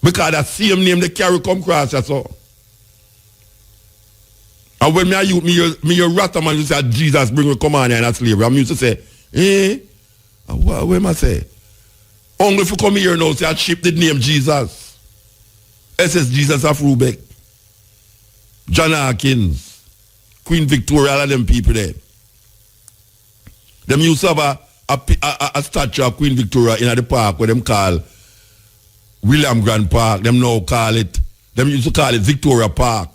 Because that same name they carry come across, that's all. And when me your rasta man you say Jesus bring me come on here in a slavery, I'm used to say, what am I say? Only if you come here now, say I ship the name Jesus. SS Jesus of Rubeck. John Hawkins. Queen Victoria, all of them people there. Them used to have a statue of Queen Victoria in the park where them call William Grant Park. Them now call it, them used to call it Victoria Park.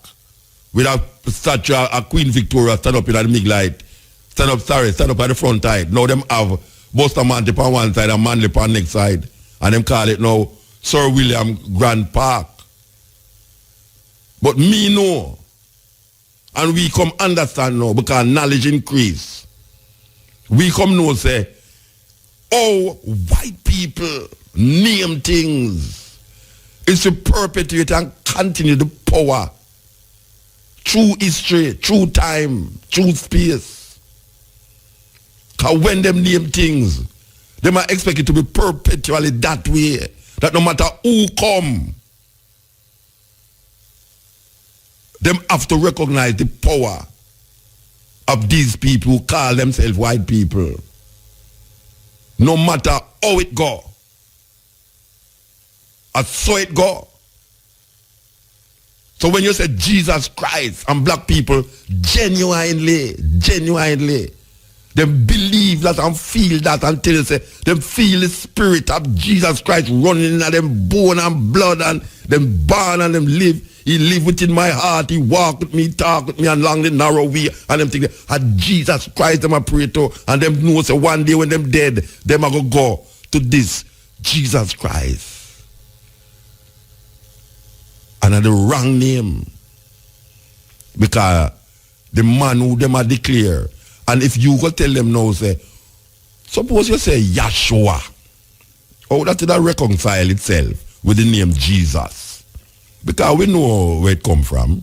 With a statue of Queen Victoria stand up in the big light. Stand up at the front side. Now them have Bustamante on one side and Manley on the next side. And them call it now Sir William Grant Park. But me know. And we come understand now because knowledge increase. We come know say, oh, white people name things is to perpetuate and continue the power through history, through time, through space. Because when them name things, they might expect it to be perpetually that way. That no matter who come, them have to recognize the power of these people who call themselves white people. No matter how it go. And so it go. So when you say Jesus Christ and black people genuinely, them believe that and feel that until they say, them feel the spirit of Jesus Christ running in them bone and blood and them born and them live He live within my heart. He walk with me, talk with me along the narrow way. And them think, Jesus Christ, them I pray to. And them know, say one day when them dead, them are going to go to this Jesus Christ. And the wrong name. Because the man who them are declare. And if you go tell them now, say, suppose you say Yahshua. Oh, that did reconcile itself with the name Jesus. Because we know where it come from.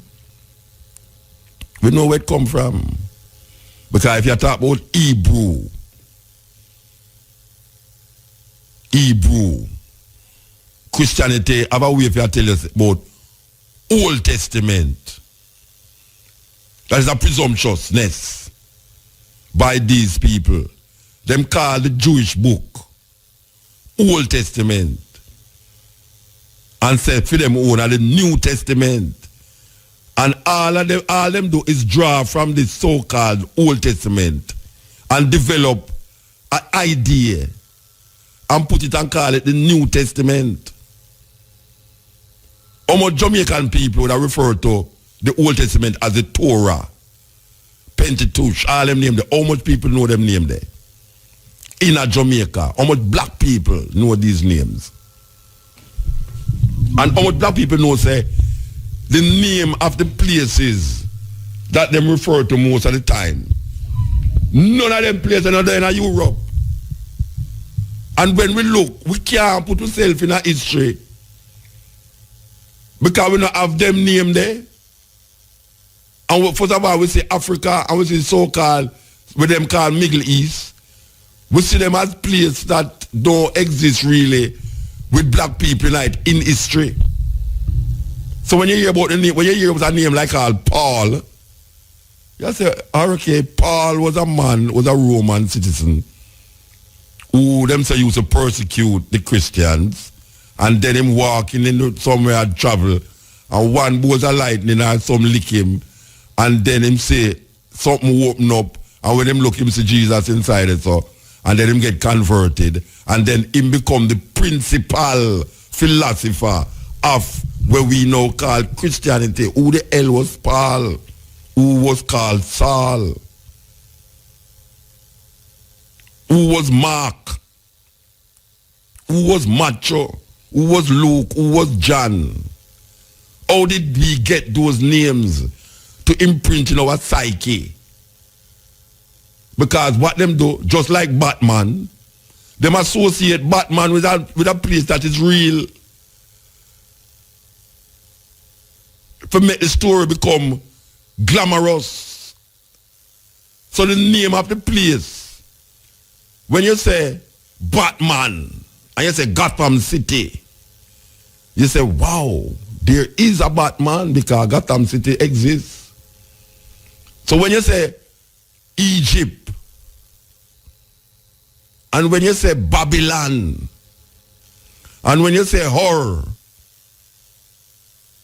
We know where it come from. Because if you talk about Hebrew, Christianity have a way if you tell us about Old Testament. That is a presumptuousness by these people. Them call the Jewish book Old Testament. And say for them own the New Testament. And all them do is draw from this so-called Old Testament and develop an idea and put it and call it the New Testament. How much Jamaican people that refer to the Old Testament as the Torah, Pentateuch, all them name there. How much people know them name there? In Jamaica, how much black people know these names? And how much black people know, say, the name of the places that them refer to most of the time. None of them places are there in Europe. And when we look, we can't put ourselves in a history because we don't have them name there. And first of all, we say Africa, and we say so-called, with them called Middle East. We see them as places that don't exist really with black people like in history. So when you hear about the name, when you hear about a name like called Paul, you say, okay, Paul was a man, was a Roman citizen who them say used to persecute the Christians, and then him walking in somewhere and travel, and one bolt of lightning and some lick him, and then him say something open up, and when him look him see Jesus inside it, so, and then him get converted, and then him become the principal philosopher of what we now call Christianity. Who the hell was Paul? Who was called Saul? Who was Mark? Who was Matthew? Who was Luke? Who was John? How did we get those names to imprint in our psyche? Because what them do, just like Batman, them associate Batman with a place that is real. To make the story become glamorous. So the name of the place, when you say Batman, and you say Gotham City, you say, wow, there is a Batman because Gotham City exists. So when you say Egypt, and when you say Babylon, and when you say horror,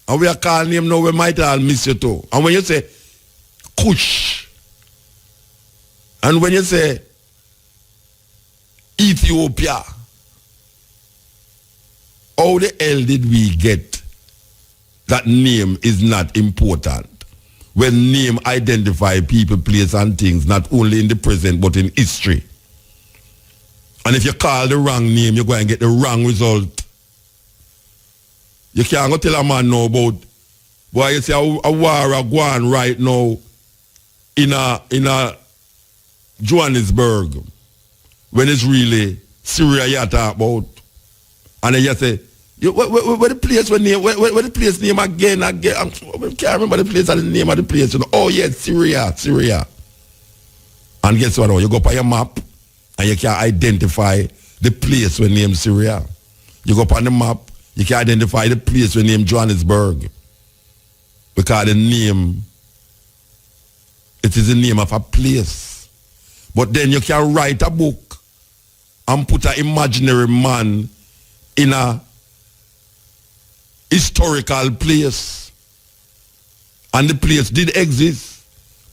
and we are calling him now, we might all miss you too. And when you say Kush, and when you say Ethiopia, how the hell did we get that name is not important? When name identify people, place and things, not only in the present but in history. And if you call the wrong name, you're going to get the wrong result. You can't go tell a man now about, boy, you say a war go on right now in a Johannesburg when it's really Syria you talk about. And then you say, where the place name? Where the place name again? I can't remember the place and the name of the place. You know? Oh yes, Syria. And guess what? You go up on your map and you can identify the place when named Syria. You go up on the map, you can identify the place when named Johannesburg. Because the name, it is the name of a place. But then you can write a book and put an imaginary man in a historical place. And the place did exist.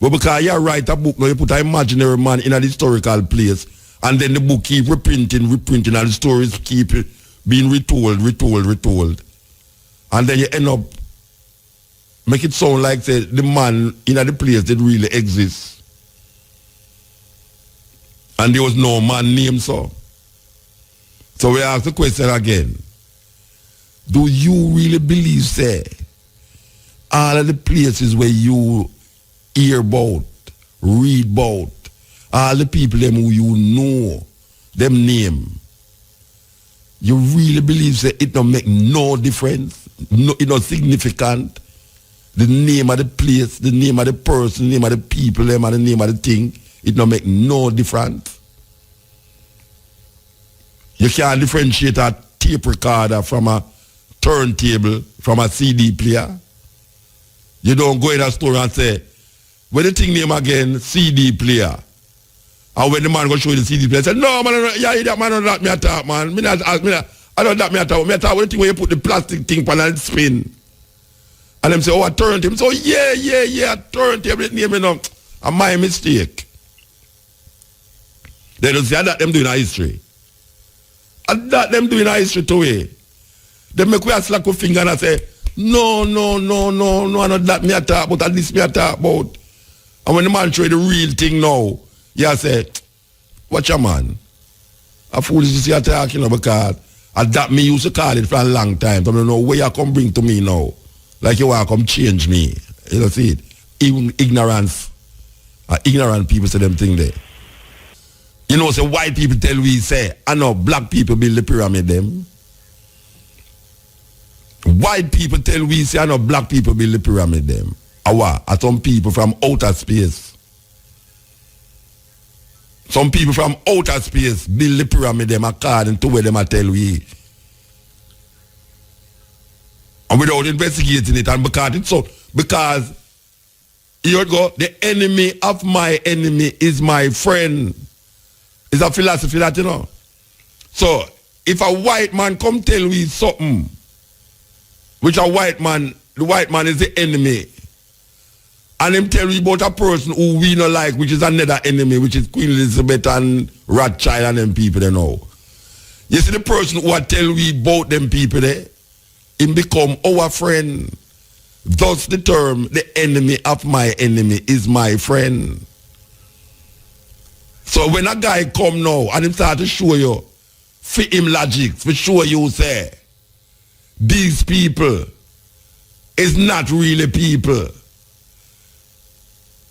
But because you write a book, now you put an imaginary man in a historical place, and then the book keep reprinting, and the stories keep being retold. And then you end up make it sound like say, the man in the place did really exist. And there was no man named so. So we ask the question again. Do you really believe, say, all of the places where you hear about, read about, all the people them who you know, them name, you really believe that it don't make no difference, no, it not significant, the name of the place, the name of the person, the name of the people, them and the name of the thing, it don't make no difference. You can't differentiate a tape recorder from a turntable, from a CD player. You don't go in a store and say, what the thing name again? CD player. And when the man go show you the CD player, say, no, man, yeah, that man don't let me attack, man. I don't let me attack. Me attack with the thing where you put the plastic thing on and spin. And them say, oh, a turntable. So, yeah, a turntable, it name, you know. And my mistake. They don't say that them doing a history. And that them doing a history too. They make we a slack with finger and say, no, not that me attack, but at least me attack about. And when the man show you the real thing now, you say, watch a man. A fool is just attack, you know, because at that me used to call it for a long time. So I don't know where you come bring to me now. Like you want to come change me. You know, see it? Even ignorance. Ignorant people say them thing there. You know, so white people tell we say, I know black people build the pyramid them. White people tell we say, I know black people build the pyramid them. Are some people from outer space. Some people from outer space build the pyramid them according to where them tell we. And without investigating it, and because it's so, because here it go, the enemy of my enemy is my friend. It's a philosophy that, you know. So, if a white man come tell me something, which a white man, the white man is the enemy, and him tell me about a person who we not like, which is another enemy, which is Queen Elizabeth and Rothschild and them people, you know. You see the person who tell me about them people there, him become our friend. Thus the term, the enemy of my enemy is my friend. So when a guy come now and him start to show you, fit him logic, for sure you say, these people is not really people.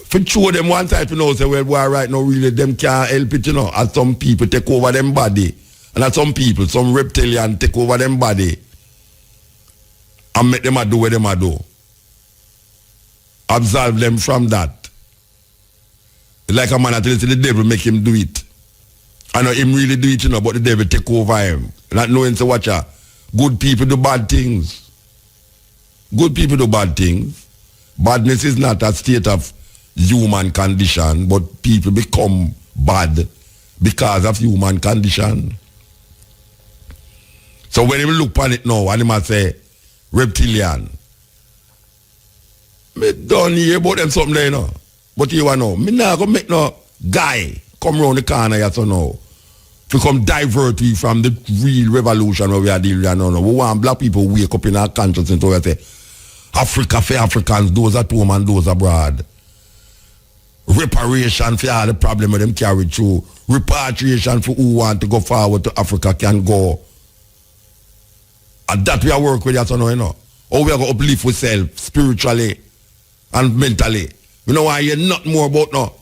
For sure them one type, you know, say, well, boy, right now, really, them can't help it, you know, as some people take over them body, and as some people, some reptilian take over them body, and make them a do what them a do. Absolve them from that. Like a man that tells the devil make him do it. I know him really do it, you know, but the devil take over him. Not knowing to watch her. Good people do bad things. Good people do bad things. Badness is not a state of human condition, but people become bad because of human condition. So when you look on it now, and he must say, reptilian. Me don't hear about them something there, you know. But you know, me not gonna make no guy come round the corner here so now to come divert we from the real revolution where we are dealing with now. We want black people wake up in our consciousness and say, Africa for Africans, those at home and those abroad. Reparation for all the problem with them carry through. Repatriation for who want to go forward to Africa can go. And that we are work with that, you know. How we are going to uplift ourselves spiritually and mentally. You know why you're not more about no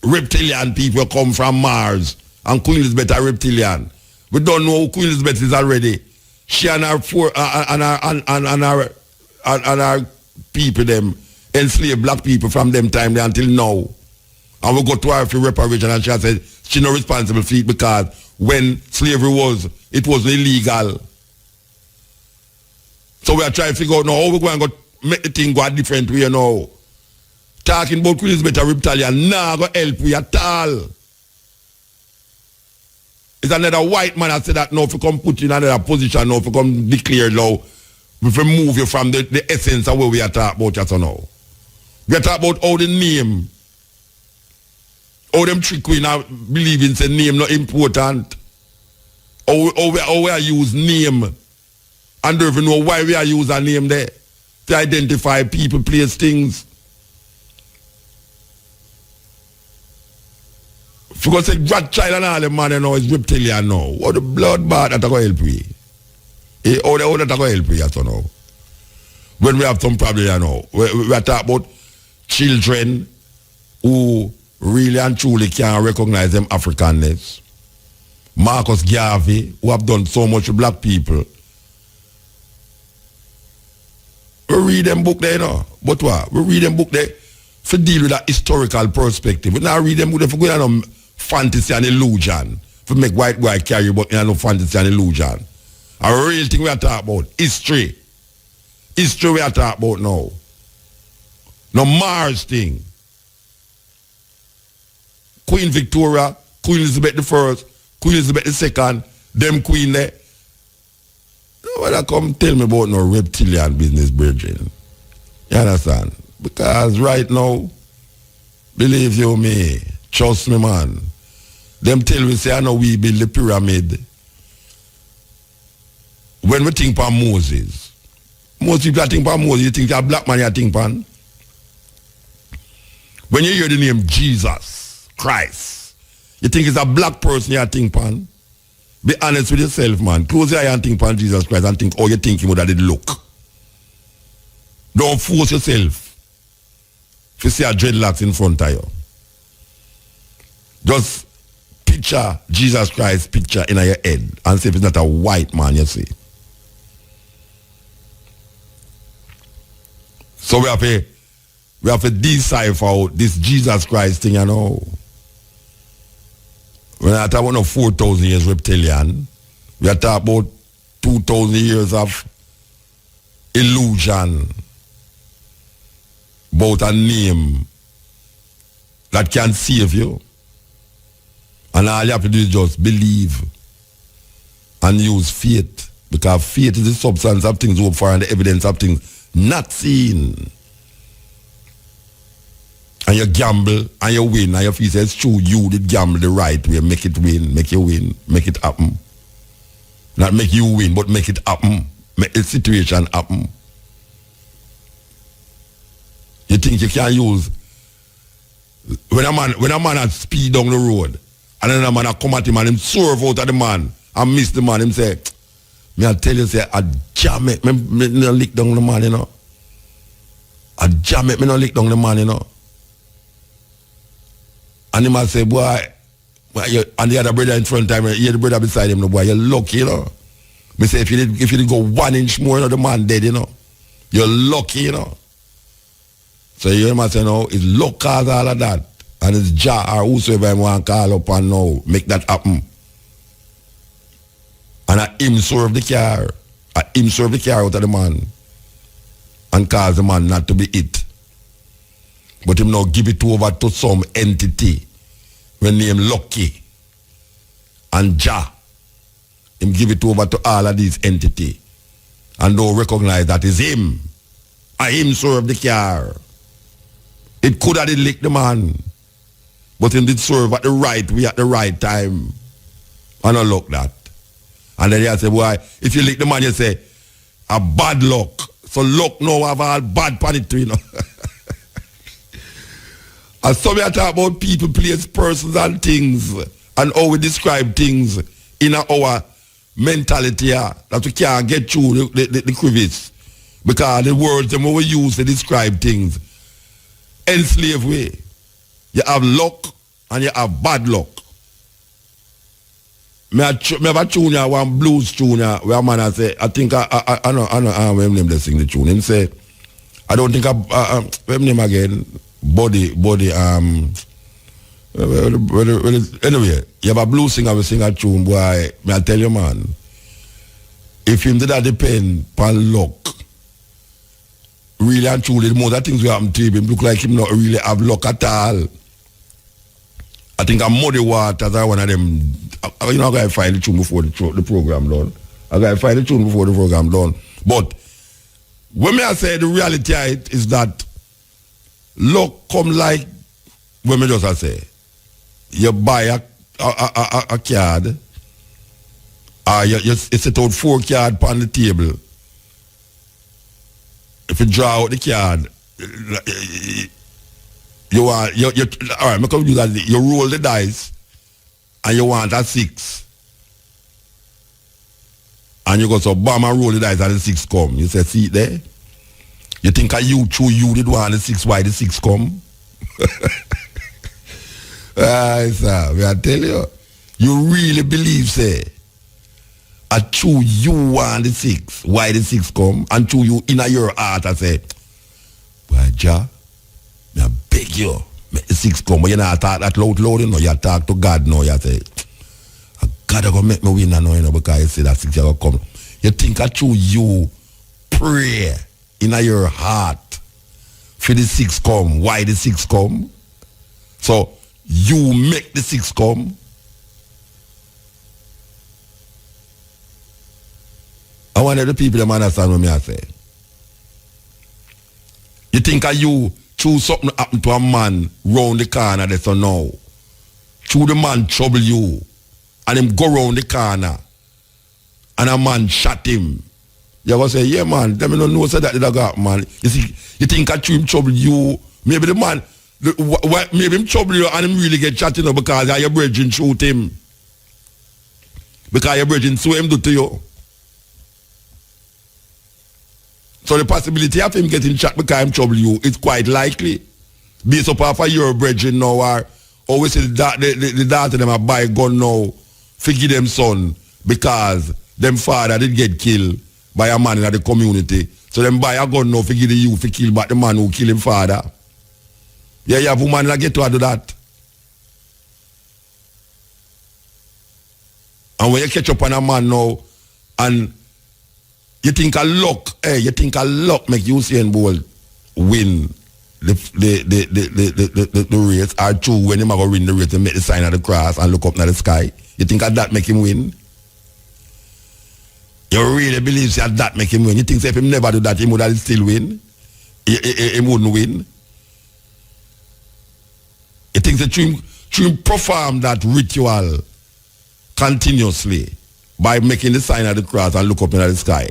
reptilian people come from Mars and Queen Elizabeth are reptilian. We don't know who Queen Elizabeth is already. She and her our people them enslaved black people from them time there until now. And we go to her for reparation and she said she's not responsible for it because when slavery was, it was illegal. So we are trying to figure out now how we're going to make the thing go a different way now. Talking about Queen Elizabeth or reptilian, nah, go help we at all. It's another white man that said that now if you come put you in another position now, if you come declare now, if you move you from the essence of where we are talking about just now. We are talking about how the name, how them trick we now believe in say name not important. How we are use name. And don't even know why we are using a name there. to identify people, place, things. Because the Rothschild and all the man you know is reptilian now. What the bloodbath that I go help we? How that I go help we at now? When we have some problem you know. We are talking about children who really and truly can't recognize them Africanness. Marcus Garvey, who have done so much to black people. We read them book there, you know. But what? We read them book there to deal with that historical perspective. We now read them book there for going on fantasy and illusion. For make white boy carry but you know fantasy and illusion. A real thing we are talking about. History. History we are talking about now. No Mars thing. Queen Victoria, Queen Elizabeth I, Queen Elizabeth II, them queen there. Nobody come tell me about no reptilian business, brethren. You understand? Because right now, believe you me, trust me, man. Them tell me, say, I know we build the pyramid. When we think about Moses, most people think about Moses, you think a black man you think about. When you hear the name Jesus Christ, you think it's a black person you think pan. Be honest with yourself, man. Close your eye and think pan Jesus Christ and think how you think him would have did look. Don't force yourself to see a dreadlocks in front of you. Just picture Jesus Christ picture in your head and see if it's not a white man you see. So we have to decipher out this Jesus Christ thing, you know. When I talk about no 4,000 years reptilian, we are talking about 2,000 years of illusion about a name that can save you. And all you have to do is just believe and use faith. Because faith is the substance of things hoped for and the evidence of things not seen. And you gamble and you win and your feel says it's true, you did gamble the right way, make it win, make you win, make it happen. Not make you win, but make it happen. Make the situation happen. You think you can use when a man has speed down the road and then a man come at him and him swerve out at the man and miss the man, him say, me I tell you, say, I jam it, me no lick down the man, you know. I jam it, me no lick down the man, you know. And he might say, boy, and the other brother in front of him, you hear the brother beside him, no boy, you're lucky, you know. Me say, if you did go 1 inch more, you know, the man dead, you know. You're lucky, you know. So you hear him say, no, it's luck cause all of that. And it's Jah or whosoever him want to call up and now, make that happen. And I him serve the car. I him serve the car out of the man. And cause the man not to be hit. But him now give it over to some entity when name Lucky and Jah. Him give it over to all of these entities. And don't recognize that is him. And him serve the car. It could have licked the man. But him did serve at the right way at the right time. And I look that. And then you say, boy, if you lick the man, you say, a bad luck. So luck now have all bad pan it too, you know. And so we are talking about people, place, persons and things and how we describe things in our mentality that we can't get through the crevice. Because the words that we use to describe things enslave way. You have luck and you have bad luck. Me have a tune here, one blues tune here, where a man say, I think I know when name they sing the tune. Him say, I don't think what name again? Body, anyway, you have a blues singer will sing a tune, boy, may I tell you, man, if him did that depend on luck, really and truly, the most of things will happen to him look like him not really have luck at all. I think a muddy waters are one of them, you know, I gotta find the tune before the program done. But when I say the reality is that luck come like when me just say you buy a card you set out 4 cards on the table if you draw out the card, you want, all right, I'm going to do that. You roll the dice, and you want a 6. And you go so bam and roll the dice and the 6 come. You say, see it there? You think you did want the 6, why the 6 come? Sir, I tell you, you really believe, say, I true you want the 6, why the 6 come, and true you in your heart, I say, well, Jah, I beg you, make the 6 come, but you not talk that loud, you know, you talk to God now, you say, God gonna make me win now, you know, because you say that 6 gonna come. You think I true you pray in your heart for the 6 come, why the 6 come? So you make the 6 come. I want the people to understand what I say. You think you choose something happen to a man round the corner that's so now. Choose the man trouble you and him go round the corner and a man shot him. You're going to say, yeah man, them don't know so that they got man. You see, you think I him trouble you, maybe the man, maybe him trouble you and him really get shot, you know, because your brethren shoot him. Because your brethren so him do to you. So the possibility of him getting shot because him trouble you is quite likely. Based upon for your brethren now, or always say the daughter them a buy a gun now, forgive them son, because them father did get killed by a man in the community. So them buy a gun now, forgive the youth, kill back the man who kill him father. Yeah, you have woman that get to do that. And when you catch up on a man now, and you think a luck make Usain Bolt win the race, or true when him go win the race and make the sign of the cross and look up in the sky. You think that make him win? You really believe that make him win? You think if him never do that, he would still win? He wouldn't win? You think that to perform that ritual continuously by making the sign of the cross and look up in the sky,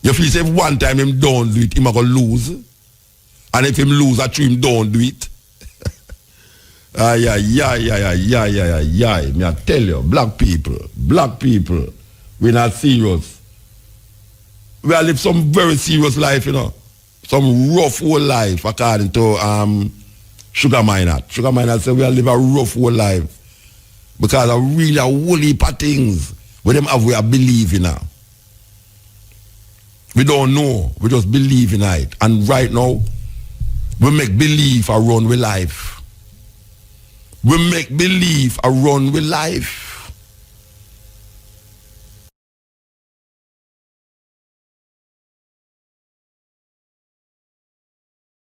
you feel say if one time him don't do it, him going to lose. And if him lose, I him don't do it. Me I tell you, black people, we're not serious. We are live some very serious life, you know. Some rough whole life, according to Sugar Miner. Sugar Miner said we are live a rough whole life. Because I really a whole heap of things with them have we are believing now. We don't know, we just believe in it. And right now, we make believe around with life. We make believe around with life.